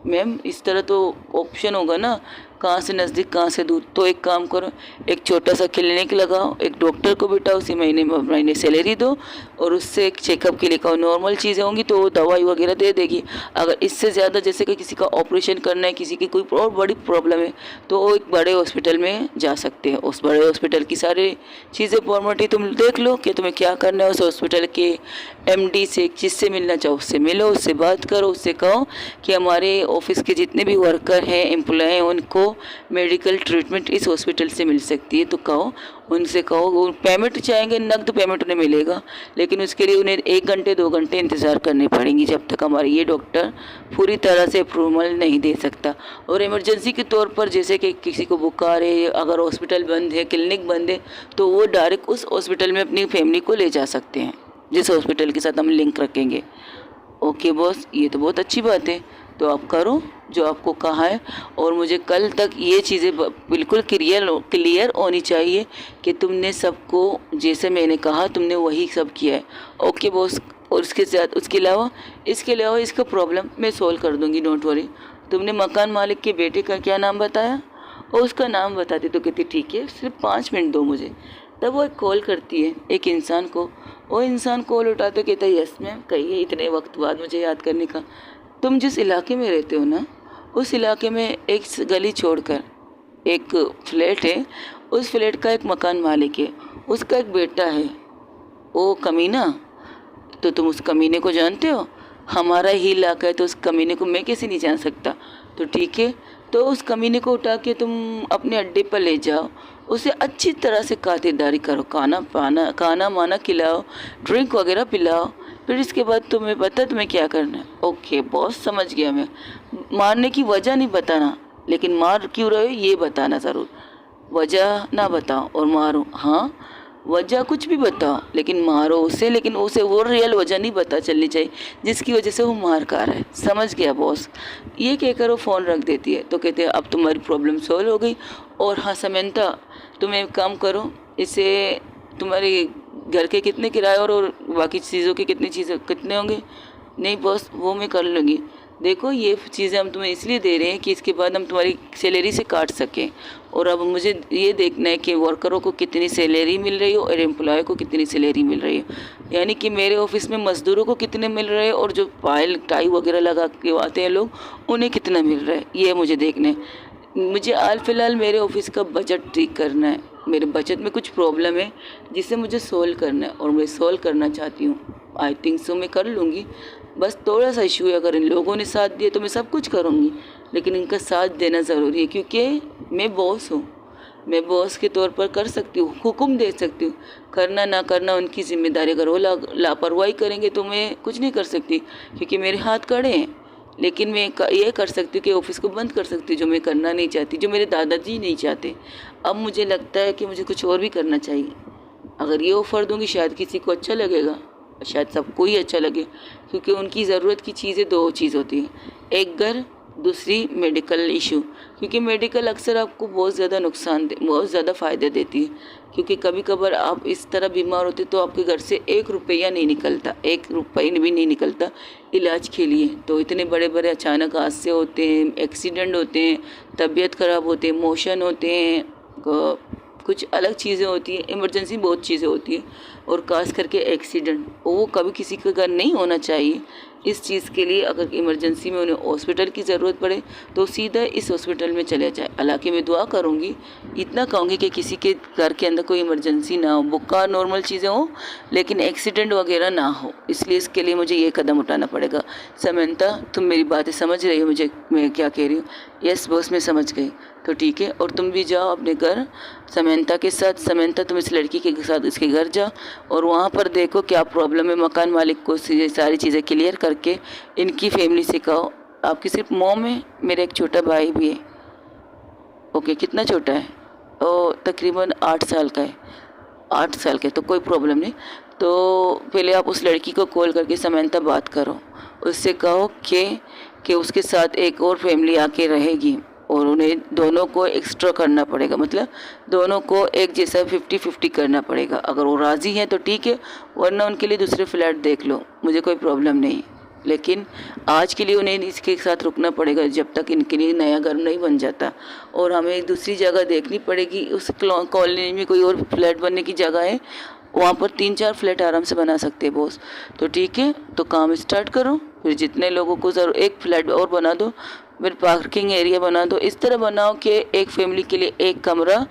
मैम, इस तरह तो ऑप्शन होगा ना, कहाँ से नज़दीक कहाँ से दूर। तो एक काम करो, एक छोटा सा क्लिनिक लगाओ, एक डॉक्टर को बिठाओ, उसी महीने सैलरी दो और उससे एक चेकअप के लिए कहो। नॉर्मल चीज़ें होंगी तो वो दवाई वगैरह दे देगी। अगर इससे ज़्यादा, जैसे कि किसी का ऑपरेशन करना है, किसी की कोई और बड़ी प्रॉब्लम है, तो वो एक बड़े हॉस्पिटल में जा सकते हैं। उस बड़े हॉस्पिटल की सारी चीज़ें फॉर्मेलिटी तुम देख लो कि तुम्हें क्या करना है। उस हॉस्पिटल के MD से, जिससे मिलना चाहो उससे मिलो, उससे बात करो, उससे कहो कि हमारे ऑफिस के जितने भी वर्कर हैं, एम्प्लॉय हैं, उनको मेडिकल ट्रीटमेंट इस हॉस्पिटल से मिल सकती है। तो कहो, उनसे कहो। वो पेमेंट चाहेंगे, नकद पेमेंट उन्हें मिलेगा, लेकिन उसके लिए उन्हें 1 घंटे 2 घंटे इंतज़ार करने पड़ेंगी जब तक हमारे ये डॉक्टर पूरी तरह से अप्रूवल नहीं दे सकता। और इमरजेंसी के तौर पर, जैसे कि किसी को बुखार है, अगर हॉस्पिटल बंद है, क्लिनिक बंद है, तो वो डायरेक्ट उस हॉस्पिटल में अपनी फैमिली को ले जा सकते हैं, जिस हॉस्पिटल के साथ हम लिंक रखेंगे। ओके बॉस, ये तो बहुत अच्छी बात है। तो आप करो जो आपको कहा है, और मुझे कल तक ये चीज़ें बिल्कुल क्लियर होनी चाहिए कि तुमने सबको, जैसे मैंने कहा, तुमने वही सब किया है। ओके बॉस, और उसके अलावा इसका प्रॉब्लम मैं सॉल्व कर दूंगी, डोंट वरी। तुमने मकान मालिक के बेटे का क्या नाम बताया? और उसका नाम बताती तो कहती ठीक है, सिर्फ 5 मिनट दो मुझे। तब वो एक कॉल करती है एक इंसान को, वो इंसान कॉल उठाते कहता है यस मैम, कहिए, इतने वक्त बाद मुझे याद करने का। तुम जिस इलाके में रहते हो ना, उस इलाके में एक गली छोड़कर एक फ्लैट है, उस फ्लैट का एक मकान मालिक है, उसका एक बेटा है, वो कमीना। तो तुम उस कमीने को जानते हो? हमारा ही इलाका है, तो उस कमीने को मैं कैसे नहीं जान सकता? तो ठीक है, तो उस कमीने को उठा के तुम अपने अड्डे पर ले जाओ, उसे अच्छी तरह से खातिरदारी करो, खाना माना खिलाओ, ड्रिंक वगैरह पिलाओ। फिर इसके बाद तुम्हें पता है तुम्हें क्या करना है। ओके बॉस, समझ गया मैं। मारने की वजह नहीं बताना, लेकिन मार क्यों रहे हो ये बताना ज़रूर। वजह ना बताओ और मारो, हाँ वजह कुछ भी बताओ, लेकिन मारो उसे, लेकिन उसे वो रियल वजह नहीं पता चलनी चाहिए जिसकी वजह से वो मार खा रहा है। समझ गया बॉस। ये कहकर वो फ़ोन रख देती है। तो कहते हैं अब तुम्हारी प्रॉब्लम सॉल्व हो गई। और हाँ समंता, तुम एक काम करो, इसे तुम्हारे घर के कितने किराए और बाकी चीज़ों के कितने होंगे? नहीं बॉस, वो मैं कर लूँगी। देखो, ये चीज़ें हम तुम्हें इसलिए दे रहे हैं कि इसके बाद हम तुम्हारी सैलरी से काट सकें, और अब मुझे ये देखना है कि वर्करों को कितनी सैलरी मिल रही है और एम्प्लॉय को कितनी सैलरी मिल रही है। यानी कि मेरे ऑफिस में मज़दूरों को कितने मिल रहे हैं और जो पायल टाई वगैरह लगा के आते हैं लोग, उन्हें कितना मिल रहा है, ये मुझे देखना है। मुझे हाल फिलहाल मेरे ऑफिस का बजट ठीक करना है। मेरे बजट में कुछ प्रॉब्लम है जिसे मुझे सोल्व करना है, और मैं सोल्व करना चाहती हूँ। आई थिंक सो मैं कर लूँगी। बस थोड़ा सा इशू है, अगर इन लोगों ने साथ दिया तो मैं सब कुछ करूँगी, लेकिन इनका साथ देना ज़रूरी है, क्योंकि मैं बॉस हूँ। मैं बॉस के तौर पर कर सकती हूँ, हुक्म दे सकती हूँ, करना ना करना उनकी जिम्मेदारी। अगर वो लापरवाही करेंगे तो मैं कुछ नहीं कर सकती, क्योंकि मेरे हाथ कड़े हैं। लेकिन मैं ये कर सकती हूँ कि ऑफिस को बंद कर सकती हूँ, जो मैं करना नहीं चाहती, जो मेरे दादाजी नहीं चाहते। अब मुझे लगता है कि मुझे कुछ और भी करना चाहिए। अगर ये ऑफ़र दूँगी शायद किसी को अच्छा लगेगा, शायद सबको ही अच्छा लगे, क्योंकि उनकी ज़रूरत की चीज़ें 2 चीज़ होती हैं, एक घर दूसरी मेडिकल इशू, क्योंकि मेडिकल अक्सर आपको बहुत ज़्यादा बहुत ज़्यादा फ़ायदा देती है, क्योंकि कभी कभार आप इस तरह बीमार होते तो आपके घर से 1 रुपया नहीं निकलता, 1 रुपया भी नहीं निकलता इलाज के लिए। तो इतने बड़े बड़े अचानक हादसे होते हैं, एक्सीडेंट होते हैं, तबीयत ख़राब होते हैं, मोशन होते हैं, कुछ अलग चीज़ें होती हैं, इमरजेंसी बहुत चीज़ें होती हैं, और खास करके एक्सीडेंट वो कभी किसी के घर नहीं होना चाहिए। इस चीज़ के लिए अगर इमरजेंसी में उन्हें हॉस्पिटल की ज़रूरत पड़े तो सीधा इस हॉस्पिटल में चले जाए। हालांकि मैं दुआ करूँगी, इतना कहूँगी कि किसी के घर के अंदर कोई इमरजेंसी ना हो, बुखार नॉर्मल चीज़ें हो, लेकिन एक्सीडेंट वगैरह ना हो। इसलिए इसके लिए मुझे ये कदम उठाना पड़ेगा। समंता, तुम मेरी बातें समझ रही हो मुझे मैं क्या कह रही हूँ? यस बॉस, मैं समझ गई। तो ठीक है, और तुम भी जाओ अपने घर समंता के साथ। समंता, तुम इस लड़की के साथ इसके घर जाओ और वहाँ पर देखो क्या प्रॉब्लम है। मकान मालिक को सारी चीज़ें क्लियर करके इनकी फैमिली से कहो। आपकी सिर्फ मॉम है, मेरा एक छोटा भाई भी है। ओके, कितना छोटा है? ओ, तकरीबन 8 साल का है। 8 साल का है तो कोई प्रॉब्लम नहीं। तो पहले आप उस लड़की को कॉल करके समंता बात करो, उससे कहो कि उसके साथ एक और फैमिली आके रहेगी और उन्हें दोनों को एक्स्ट्रा करना पड़ेगा, मतलब दोनों को एक जैसा 50-50 करना पड़ेगा। अगर वो राज़ी हैं तो ठीक है, वरना उनके लिए दूसरे फ्लैट देख लो, मुझे कोई प्रॉब्लम नहीं। लेकिन आज के लिए उन्हें इसके साथ रुकना पड़ेगा जब तक इनके लिए नया घर नहीं बन जाता, और हमें एक दूसरी जगह देखनी पड़ेगी। उस कॉलोनी में कोई और फ्लैट बनने की जगह है, वहाँ पर 3-4 फ्लैट आराम से बना सकते हैं बॉस। तो ठीक है, तो काम स्टार्ट करो। फिर जितने लोगों को ज़रूर एक फ्लैट और बना दो, फिर पार्किंग एरिया बना दो। इस तरह बनाओ कि एक फैमिली के लिए एक कमरा,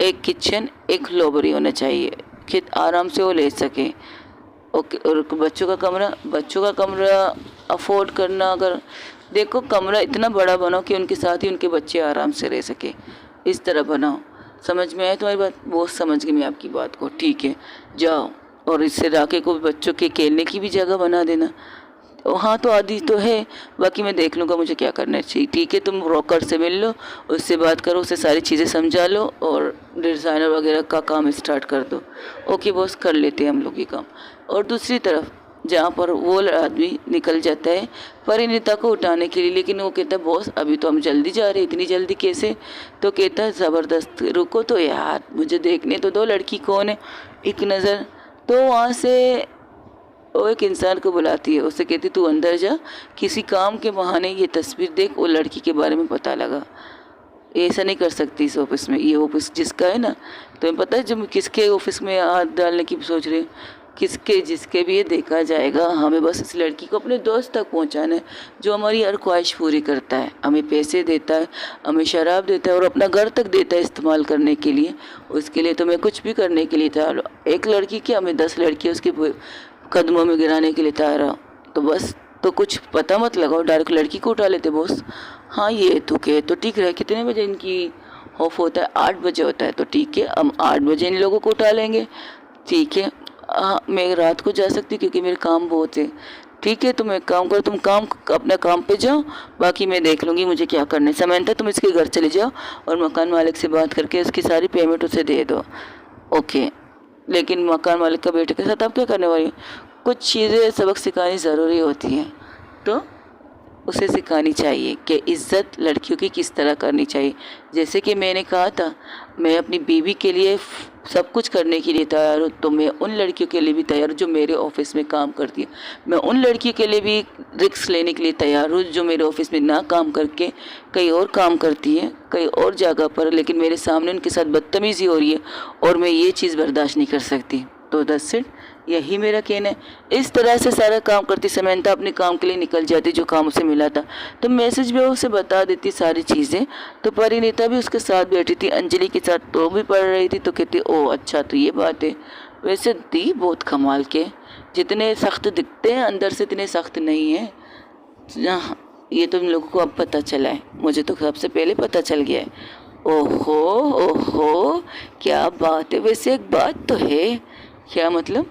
एक किचन, एक लॉबरी होना चाहिए कि आराम से वो ले सके। ओके, और बच्चों का कमरा अफोर्ड करना, अगर देखो कमरा इतना बड़ा बनाओ कि उनके साथ ही उनके बच्चे आराम से रह सके, इस तरह बनाओ। समझ में आए तुम्हारी बात? बहुत समझ गई मैं आपकी बात को। ठीक है, जाओ और इससे राके को बच्चों के खेलने की भी जगह बना देना। हाँ, तो आदि तो है, बाकी मैं देख लूँगा मुझे क्या करना चाहिए। ठीक है, तुम ब्रोकर से मिल लो, उससे बात करो, उससे सारी चीज़ें समझा लो और डिज़ाइनर वगैरह का काम स्टार्ट कर दो। ओके बॉस, कर लेते हैं हम लोग ये काम। और दूसरी तरफ जहाँ पर वो आदमी निकल जाता है परिणीता को उठाने के लिए, लेकिन वो कहता है बॉस अभी तो हम जल्दी जा रहे हैं, इतनी जल्दी कैसे? तो कहता है ज़बरदस्त, रुको तो यार, मुझे देखने तो दो लड़की कौन है, एक नज़र। तो वहाँ से वो एक इंसान को बुलाती है, उससे कहती तू अंदर जा, किसी काम के बहाने ये तस्वीर देख, वो लड़की के बारे में पता लगा। ऐसा नहीं कर सकती इस ऑफिस में, ये ऑफिस जिसका है ना, तुम्हें पता है जब किसके ऑफिस में हाथ डालने की सोच रहे हो, किसके जिसके भी ये देखा जाएगा। हमें बस इस लड़की को अपने दोस्त तक पहुंचाना है जो हमारी हर ख्वाहिश पूरी करता है, हमें पैसे देता है, हमें शराब देता है और अपना घर तक देता है इस्तेमाल करने के लिए। उसके लिए तो मैं कुछ भी करने के लिए तैयार। एक लड़की क्या, हमें 10 लड़कियाँ उसके कदमों में गिराने के लिए तैयार हो। तो बस, तो कुछ पता मत लगाओ, डायरेक्ट लड़की को उठा लेते बॉस। हाँ, ये तो तो ठीक है। कितने बजे इनकी ऑफ होता है? 8 बजे होता है। तो ठीक है, हम 8 बजे इन लोगों को उठा लेंगे। ठीक है, हाँ, मैं रात को जा सकती हूँ क्योंकि मेरे काम बहुत है। ठीक है, तुम एक काम करो, तुम अपने काम पे जाओ, बाकी मैं देख लूँगी मुझे क्या करना है। समंता, तुम इसके घर चले जाओ और मकान मालिक से बात करके उसकी सारी पेमेंट उसे दे दो। ओके, लेकिन मकान मालिक का बेटे के साथ आप क्या करने वाली? कुछ चीज़ें सबक सिखानी ज़रूरी होती हैं, तो उसे सिखानी चाहिए कि इज़्ज़त लड़कियों की किस तरह करनी चाहिए। जैसे कि मैंने कहा था, मैं अपनी बीवी के लिए सब कुछ करने के लिए तैयार हूँ, तो मैं उन लड़कियों के लिए भी तैयार हूँ जो मेरे ऑफिस में काम करती है। मैं उन लड़कियों के लिए भी रिस्क लेने के लिए तैयार हूँ जो मेरे ऑफिस में ना काम करके कहीं और काम करती है, कहीं और जगह पर, लेकिन मेरे सामने उनके साथ बदतमीज़ी हो रही है और मैं ये चीज़ बर्दाश्त नहीं कर सकती। तो दैट्स इट, यही मेरा कहना है। इस तरह से सारा काम करती समंता अपने काम के लिए निकल जाती जो काम उसे मिला था। तो मैसेज में उसे बता देती सारी चीज़ें। तो परिणीता भी उसके साथ बैठी थी, अंजलि के साथ, तो भी पढ़ रही थी। तो कहती ओह अच्छा, तो ये बात है। वैसे दी बहुत कमाल के, जितने सख्त दिखते हैं अंदर से इतने सख्त नहीं है। ये तो इन लोगों को अब पता चला है, मुझे तो सबसे पहले पता चल गया है। ओहो ओहो, क्या बात है। वैसे एक बात तो है। क्या मतलब?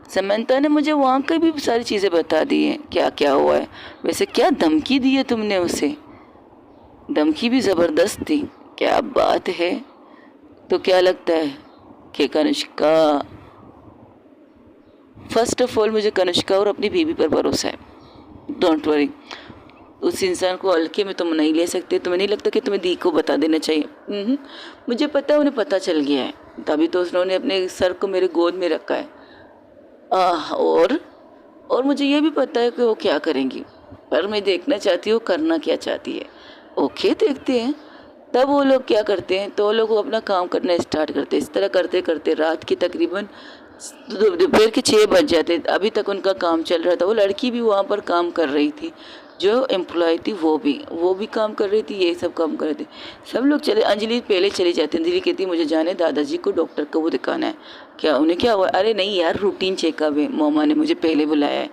समंता ने मुझे वहाँ की भी सारी चीज़ें बता दी हैं, क्या क्या हुआ है। वैसे क्या धमकी दी है तुमने उसे? धमकी भी ज़बरदस्त थी। क्या बात है। तो क्या लगता है कि कनिष्का, फर्स्ट ऑफ ऑल मुझे कनिष्का और अपनी बीवी पर भरोसा है, डोंट वरी। उस इंसान को हल्के में तुम नहीं ले सकते। तुम्हें नहीं लगता कि तुम्हें दी को बता देना चाहिए? मुझे पता है, उन्हें पता चल गया है, तभी तो उन्होंने अपने सर को मेरे गोद में रखा है। और मुझे ये भी पता है कि वो क्या करेंगी, पर मैं देखना चाहती हूँ करना क्या चाहती है। ओके, देखते हैं। तब वो लोग क्या करते हैं, तो वो लोग अपना काम करना स्टार्ट करते हैं। इस तरह करते करते रात की तकरीबन दोपहर के 6 बज जाते। अभी तक उनका काम चल रहा था। वो लड़की भी वहाँ पर काम कर रही थी, जो एम्प्लॉय थी वो भी काम कर रही थी, ये सब काम कर रहे थे। सब लोग चले। अंजलि पहले चली जाती है। अंजलि कहती है मुझे जाने दादाजी को डॉक्टर को वो दिखाना है। क्या उन्हें क्या हुआ? अरे नहीं यार, रूटीन चेकअप है, मोमा ने मुझे पहले बुलाया है,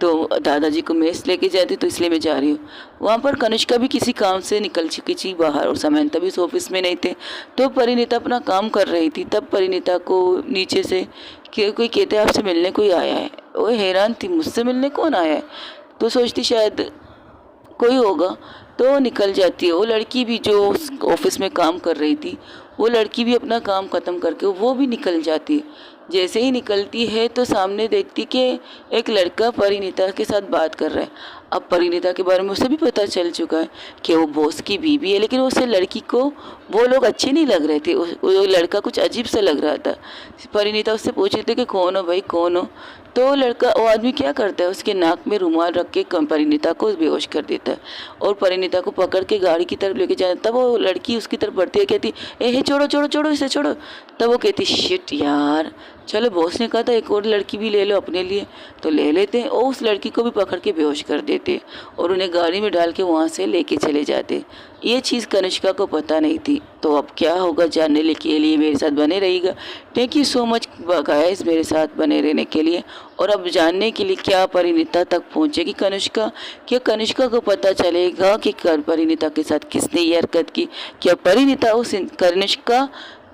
तो दादाजी को मैं लेके जाती तो इसलिए मैं जा रही हूँ। वहाँ पर कनिष्का भी किसी काम से निकल चुकी थी बाहर, और समंता भी इस ऑफिस में नहीं थे। तो परिणीता अपना काम कर रही थी। तब परिणीता को नीचे से कोई कहते हैं आपसे मिलने कोई आया है। वो हैरान थी, मुझसे मिलने कौन आया है? तो सोचती शायद कोई होगा, तो वो निकल जाती है। वो लड़की भी जो ऑफिस में काम कर रही थी, वो लड़की भी अपना काम ख़त्म करके वो भी निकल जाती है। जैसे ही निकलती है तो सामने देखती कि एक लड़का परिणीता के साथ बात कर रहा है। अब परिणीता के बारे में उसे भी पता चल चुका है कि वो बॉस की बीवी है, लेकिन उसे लड़की को वो लोग अच्छे नहीं लग रहे थे। वो लड़का कुछ अजीब सा लग रहा था। परिणीता उससे पूछ रही थी कि कौन हो भाई, कौन हो? तो वो आदमी क्या करता है, उसके नाक में रुमाल रख के परिणीता को बेहोश कर देता है और परिणीता को पकड़ के गाड़ी की तरफ लेके जाता है। तब वो लड़की उसकी तरफ बढ़ती है, कहती ए छोड़ो छोड़ो छोड़ो इसे छोड़ो। तब वो कहती शिट यार, चलो बॉस ने कहा था एक और लड़की भी ले लो अपने लिए, तो ले लेते हैं। और उस लड़की को भी पकड़ के बेहोश कर देते और उन्हें गाड़ी में डाल के वहाँ से लेके चले जाते। ये चीज़ कनिष्का को पता नहीं थी। तो अब क्या होगा जानने के लिए मेरे साथ बने रहिएगा। Thank you so much guys मेरे साथ बने रहने के लिए। और अब जानने के लिए क्या परिणीता तक पहुँचेगी कनिष्का, क्या कनिष्का को पता चलेगा कि परिणीता के साथ किसने ये हरकत की? क्या परिणीता उस कनिष्का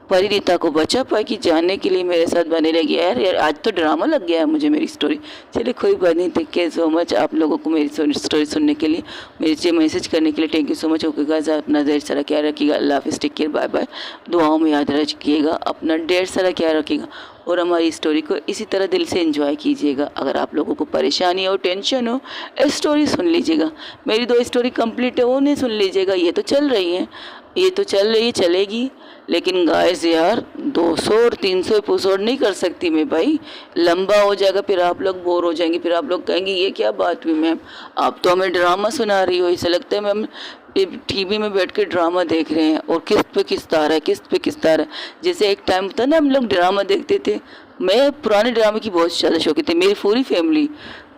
परिणीता को बचा पाएगी? जानने के लिए मेरे साथ बने रहेगी। यार आज तो ड्रामा लग गया है मुझे मेरी स्टोरी। चलिए कोई बात नहीं। थैंक यू सो मच आप लोगों को मेरी स्टोरी सुनने के लिए, मेरे मैसेज करने के लिए। Thank you so much. Okay guys, अपना ढेर सारा ख्याल रखिएगा। अल्लाह हाफिज़, टेक केयर, बाय बाय। दुआओं में याद रखिएगा, अपना ढेर सारा ख्याल रखिएगा और हमारी स्टोरी को इसी तरह दिल से एंजॉय कीजिएगा। अगर आप लोगों को परेशानी हो, टेंशन हो, स्टोरी सुन लीजिएगा। मेरी 2 स्टोरी कंप्लीट है, वो नहीं सुन लीजिएगा। ये तो चल रही है, ये तो चल रही है, चलेगी। लेकिन गाइस यार 200 और 300 एपिसोड नहीं कर सकती मैं भाई, लंबा हो जाएगा, फिर आप लोग बोर हो जाएंगे, फिर आप लोग कहेंगे ये क्या बात हुई मैम, आप तो हमें ड्रामा सुना रही हो। ऐसा लगता है मैम टीवी में बैठ के ड्रामा देख रहे हैं और किस्त पे किस्त आ रहा है, किस्त पे किस्त आ रहा है। जैसे एक टाइम था ना हम लोग ड्रामा देखते थे। मैं पुराने ड्रामे की बहुत ज़्यादा शौकीन थी। मेरी पूरी फैमिली,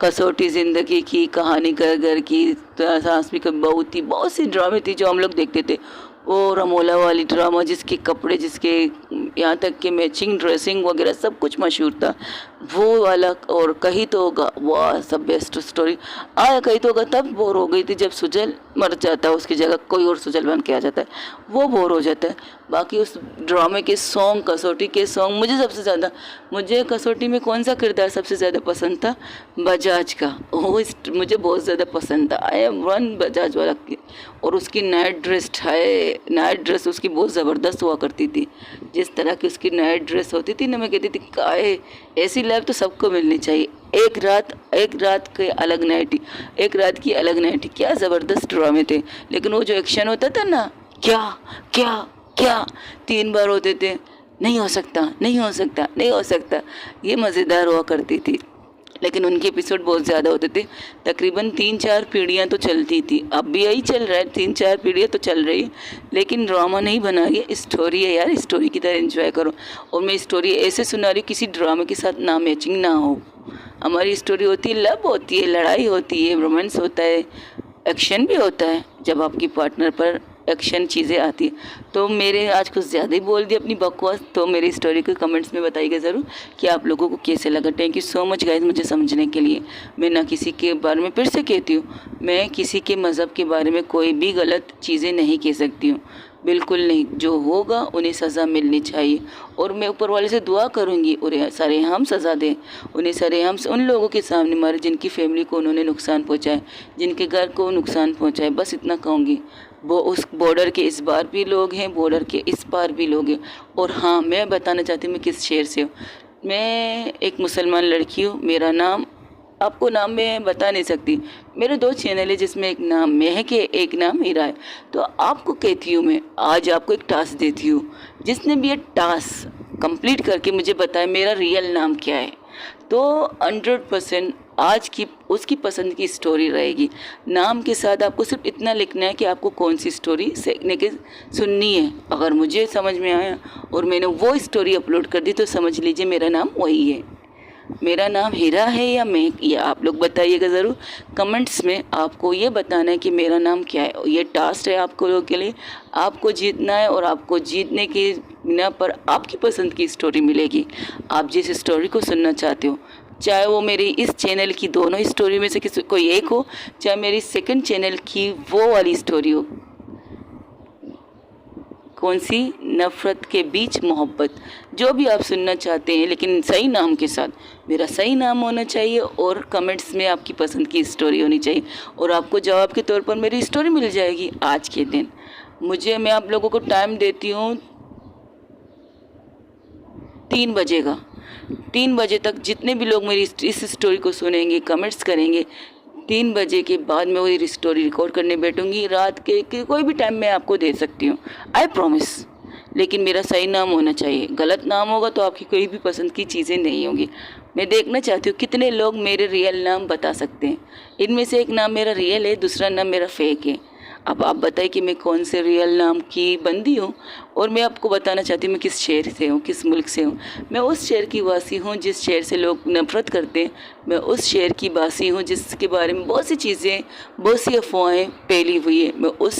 कसौटी ज़िंदगी की, कहानी घर घर की, सास भी कभी बहू थी, बहुत सी ड्रामे थी जो हम लोग देखते थे। वो रमोला वाली ड्रामा जिसके कपड़े, जिसके यहाँ तक कि मैचिंग ड्रेसिंग वगैरह सब कुछ मशहूर था, वो वाला। और कहीं तो होगा, वाह सब बेस्ट स्टोरी। कहीं तो होगा तब बोर हो गई थी जब सुजल मर जाता है, उसकी जगह कोई और सुजल बन के आ जाता है, वो बोर हो जाता है। बाकी उस ड्रामे के सॉन्ग, कसौटी के सॉन्ग, मुझे कसौटी में कौन सा किरदार सबसे ज़्यादा पसंद था? बजाज का। वो मुझे बहुत ज़्यादा पसंद था। आई एम वन बजाज वाला की। और उसकी नाइट ड्रेस उसकी बहुत ज़बरदस्त हुआ करती थी। जिस तरह की उसकी नाइट ड्रेस होती थी ना, मैं कहती थी काहे ऐसी लाइफ तो सबको मिलनी चाहिए। एक रात के अलग नाइटी, एक रात की अलग नाइटी, क्या ज़बरदस्त ड्रामे थे। लेकिन वो जो एक्शन होता था ना, क्या क्या क्या 3 बार होते थे, नहीं हो सकता, नहीं हो सकता, नहीं हो सकता, ये मज़ेदार हुआ करती थी। लेकिन उनके एपिसोड बहुत ज़्यादा होते थे। तकरीबन 3-4 पीढ़ियाँ तो चलती थी। अब भी यही चल रहा है, 3-4 पीढ़ियाँ तो चल रही है। लेकिन ड्रामा नहीं बना, ये स्टोरी है यार, स्टोरी की तरह एंजॉय करो। और मैं स्टोरी ऐसे सुना रही हूँ किसी ड्रामे के साथ ना मैचिंग ना हो। हमारी स्टोरी होती है, लव होती है, लड़ाई होती है, रोमांस होता है, एक्शन भी होता है। जब आपकी पार्टनर पर एक्शन चीज़ें आती है। तो मेरे आज कुछ ज़्यादा ही बोल दिया अपनी बकवास। तो मेरी स्टोरी को कमेंट्स में बताइएगा ज़रूर कि आप लोगों को कैसे लगा। Thank you so much guys मुझे समझने के लिए। मैं ना किसी के बारे में, फिर से कहती हूँ, मैं किसी के मज़हब के बारे में कोई भी गलत चीज़ें नहीं कह सकती हूँ, बिल्कुल नहीं। जो होगा उन्हें सज़ा मिलनी चाहिए। और मैं ऊपर वाले से दुआ करूँगी उन्हें सरेआम सज़ा दें, उन्हें सरेआम उन लोगों के सामने मारे जिनकी फैमिली को उन्होंने नुकसान पहुँचाए, जिनके घर को नुकसान पहुँचाए। बस इतना कहूँगी। वो उस बॉर्डर के इस पार भी लोग हैं, बॉर्डर के इस पार भी लोग हैं। और हाँ, मैं बताना चाहती हूँ मैं किस शहर से हूँ। मैं एक मुसलमान लड़की हूँ। मेरा नाम आपको नाम मैं बता नहीं सकती। मेरे 2 चैनल है जिसमें एक नाम महक है, एक नाम हीरा है। तो आपको कहती हूँ मैं, आज आपको एक टास्क देती हूँ, जिसने भी ये टास्क कंप्लीट करके मुझे बताए मेरा रियल नाम क्या है, तो 100% आज की उसकी पसंद की स्टोरी रहेगी। नाम के साथ आपको सिर्फ इतना लिखना है कि आपको कौन सी स्टोरी सीखने के सुननी है। अगर मुझे समझ में आया और मैंने वो स्टोरी अपलोड कर दी तो समझ लीजिए मेरा नाम वही है। मेरा नाम हीरा है या मैं, ये आप लोग बताइएगा ज़रूर कमेंट्स में। आपको ये बताना है कि मेरा नाम क्या है। ये टास्क है आपको लोगों के लिए, आपको जीतना है और आपको जीतने के बिना पर आपकी पसंद की स्टोरी मिलेगी। आप जिस स्टोरी को सुनना चाहते हो, चाहे वो मेरी इस चैनल की दोनों स्टोरी में से किसी कोई एक हो, चाहे मेरी सेकंड चैनल की वो वाली स्टोरी हो, कौन सी, नफ़रत के बीच मोहब्बत, जो भी आप सुनना चाहते हैं, लेकिन सही नाम के साथ। मेरा सही नाम होना चाहिए और कमेंट्स में आपकी पसंद की स्टोरी होनी चाहिए और आपको जवाब के तौर पर मेरी स्टोरी मिल जाएगी आज के दिन। मैं आप लोगों को टाइम देती हूँ 3 बजे का। 3 बजे तक जितने भी लोग मेरी इस स्टोरी को सुनेंगे, कमेंट्स करेंगे, 3 बजे के बाद मैं वही स्टोरी रिकॉर्ड करने बैठूंगी। रात के कोई भी टाइम मैं आपको दे सकती हूँ, आई प्रॉमिस। लेकिन मेरा सही नाम होना चाहिए। गलत नाम होगा तो आपकी कोई भी पसंद की चीज़ें नहीं होंगी। मैं देखना चाहती हूँ कितने लोग मेरे रियल नाम बता सकते हैं। इनमें से एक नाम मेरा रियल है, दूसरा नाम मेरा फेक है। अब आप बताइए कि मैं कौन से रियल नाम की बंदी हूँ। और मैं आपको बताना चाहती हूँ मैं किस शहर से हूँ, किस मुल्क से हूँ। मैं उस शहर की वासी हूँ जिस शहर से लोग नफ़रत करते हैं। मैं उस शहर की वासी हूँ जिसके बारे में बहुत सी चीज़ें, बहुत सी अफवाहें फैली हुई है। मैं उस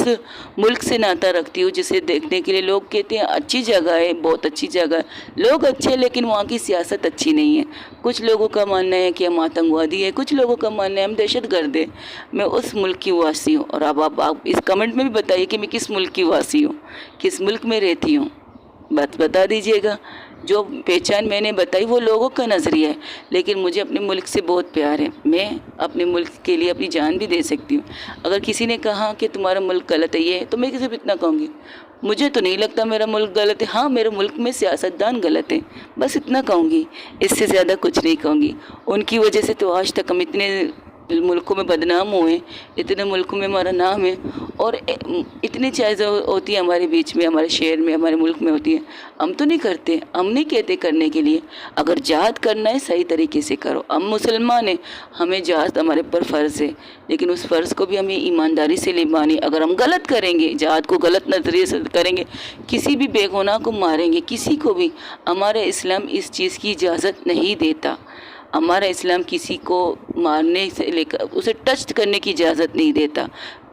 मुल्क से नाता रखती हूँ जिसे देखने के लिए लोग कहते हैं अच्छी जगह है, बहुत अच्छी जगह है, लोग अच्छे हैं, लेकिन वहाँ की सियासत अच्छी नहीं है। कुछ लोगों का मानना है कि हम आतंकवादी है, कुछ लोगों का मानना है हम दहशतगर्द है। मैं उस मुल्क की वासी हूँ। और अब आप इस कमेंट में भी बताइए कि मैं किस मुल्क की वासी हूँ, किस मुल्क में रहती हूँ, बता दीजिएगा। जो पहचान मैंने बताई वो लोगों का नज़रिया है, लेकिन मुझे अपने मुल्क से बहुत प्यार है। मैं अपने मुल्क के लिए अपनी जान भी दे सकती हूँ। अगर किसी ने कहा कि तुम्हारा मुल्क गलत है ये, तो मैं किसी इतना कहूँगी, मुझे तो नहीं लगता मेरा मुल्क गलत है। हाँ, मेरे मुल्क में सियासतदान गलत है, बस इतना कहूँगी, इससे ज़्यादा कुछ नहीं कहूँगी। उनकी वजह से तो आज तक हम इतने मुल्कों में बदनाम हुए, इतने मुल्कों में हमारा नाम है और इतनी चीज़ें होती है हमारे बीच में, हमारे शहर में, हमारे मुल्क में होती है। हम तो नहीं करते, हम नहीं कहते करने के लिए। अगर जिहाद करना है सही तरीके से करो। हम मुसलमान हैं, हमें जिहाद हमारे ऊपर फ़र्ज़ है, लेकिन उस फ़र्ज़ को भी हमें ईमानदारी से निभानी। अगर हम गलत करेंगे, जिहाद को गलत नज़रिए से करेंगे, किसी भी बेगुनाह को मारेंगे, किसी को भी, हमारा इस्लाम इस चीज़ की इजाज़त नहीं देता। हमारा इस्लाम किसी को मारने से लेकर उसे टच करने की इजाज़त नहीं देता,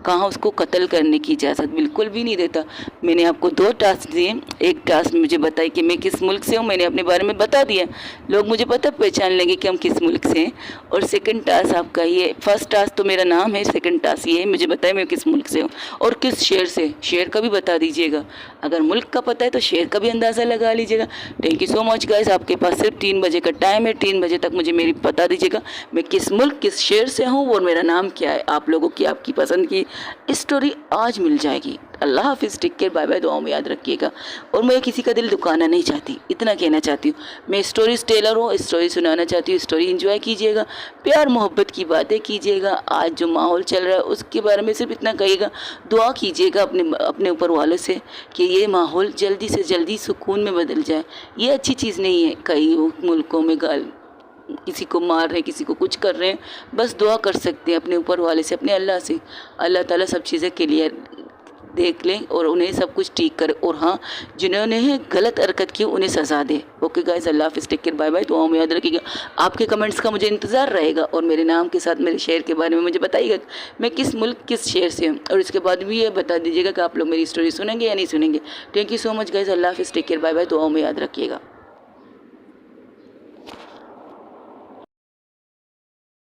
कहाँ उसको कत्ल करने की इजाज़त बिल्कुल भी नहीं देता। मैंने आपको 2 टास्क दिए। एक टास्क मुझे बताई कि मैं किस मुल्क से हूँ, मैंने अपने बारे में बता दिया, लोग मुझे पहचान लेंगे कि हम किस मुल्क से हैं। और सेकंड टास्क आपका ये, फर्स्ट टास्क तो मेरा नाम है, सेकंड टास्क ये है मुझे बताए मैं किस मुल्क से हूँ और किस शहर से। शहर का भी बता दीजिएगा, अगर मुल्क का पता है तो शहर का भी अंदाज़ा लगा लीजिएगा। Thank you so much guys. आपके पास सिर्फ 3 बजे का टाइम है, 3 बजे तक मुझे मेरी बता दीजिएगा मैं किस मुल्क, किस शहर से हूँ और मेरा नाम क्या है। आप लोगों की आपकी पसंद की स्टोरी आज मिल जाएगी। अल्लाह हाफिज़, टेक केयर, बाय बाय, दुआओं में याद रखिएगा। और मैं किसी का दिल दुखाना नहीं चाहती, इतना कहना चाहती हूँ। मैं स्टोरी टेलर हूँ, स्टोरी सुनाना चाहती हूँ। स्टोरी एंजॉय कीजिएगा, प्यार मोहब्बत की बातें कीजिएगा। आज जो माहौल चल रहा है उसके बारे में सिर्फ इतना कहिएगा, दुआ कीजिएगा अपने ऊपर वालों से कि ये माहौल जल्दी से जल्दी सुकून में बदल जाए। ये अच्छी चीज़ नहीं है। कई मुल्कों में किसी को मार रहे हैं, किसी को कुछ कर रहे हैं, बस दुआ कर सकते हैं अपने ऊपर वाले से, अपने अल्लाह से। अल्लाह ताला सब चीज़ें क्लियर देख लें और उन्हें सब कुछ ठीक करे। और हाँ, जिन्होंने गलत हरकत की उन्हें सज़ा दे। ओके गाइस, अल्लाह हाफिज़, टेक केयर, बाय बाय, दुआओं में याद रखिएगा। आपके कमेंट्स का मुझे इंतज़ार रहेगा और मेरे नाम के साथ मेरे शहर के बारे में मुझे बताइएगा मैं किस मुल्क, किस शहर से हूँ। और इसके बाद भी ये बता दीजिएगा कि आप लोग मेरी स्टोरी सुनेंगे या नहीं सुनेंगे। Thank you so much guys, Allah हाफिज़, टेक केयर, बाय बाय, दुआओं में याद रखिएगा।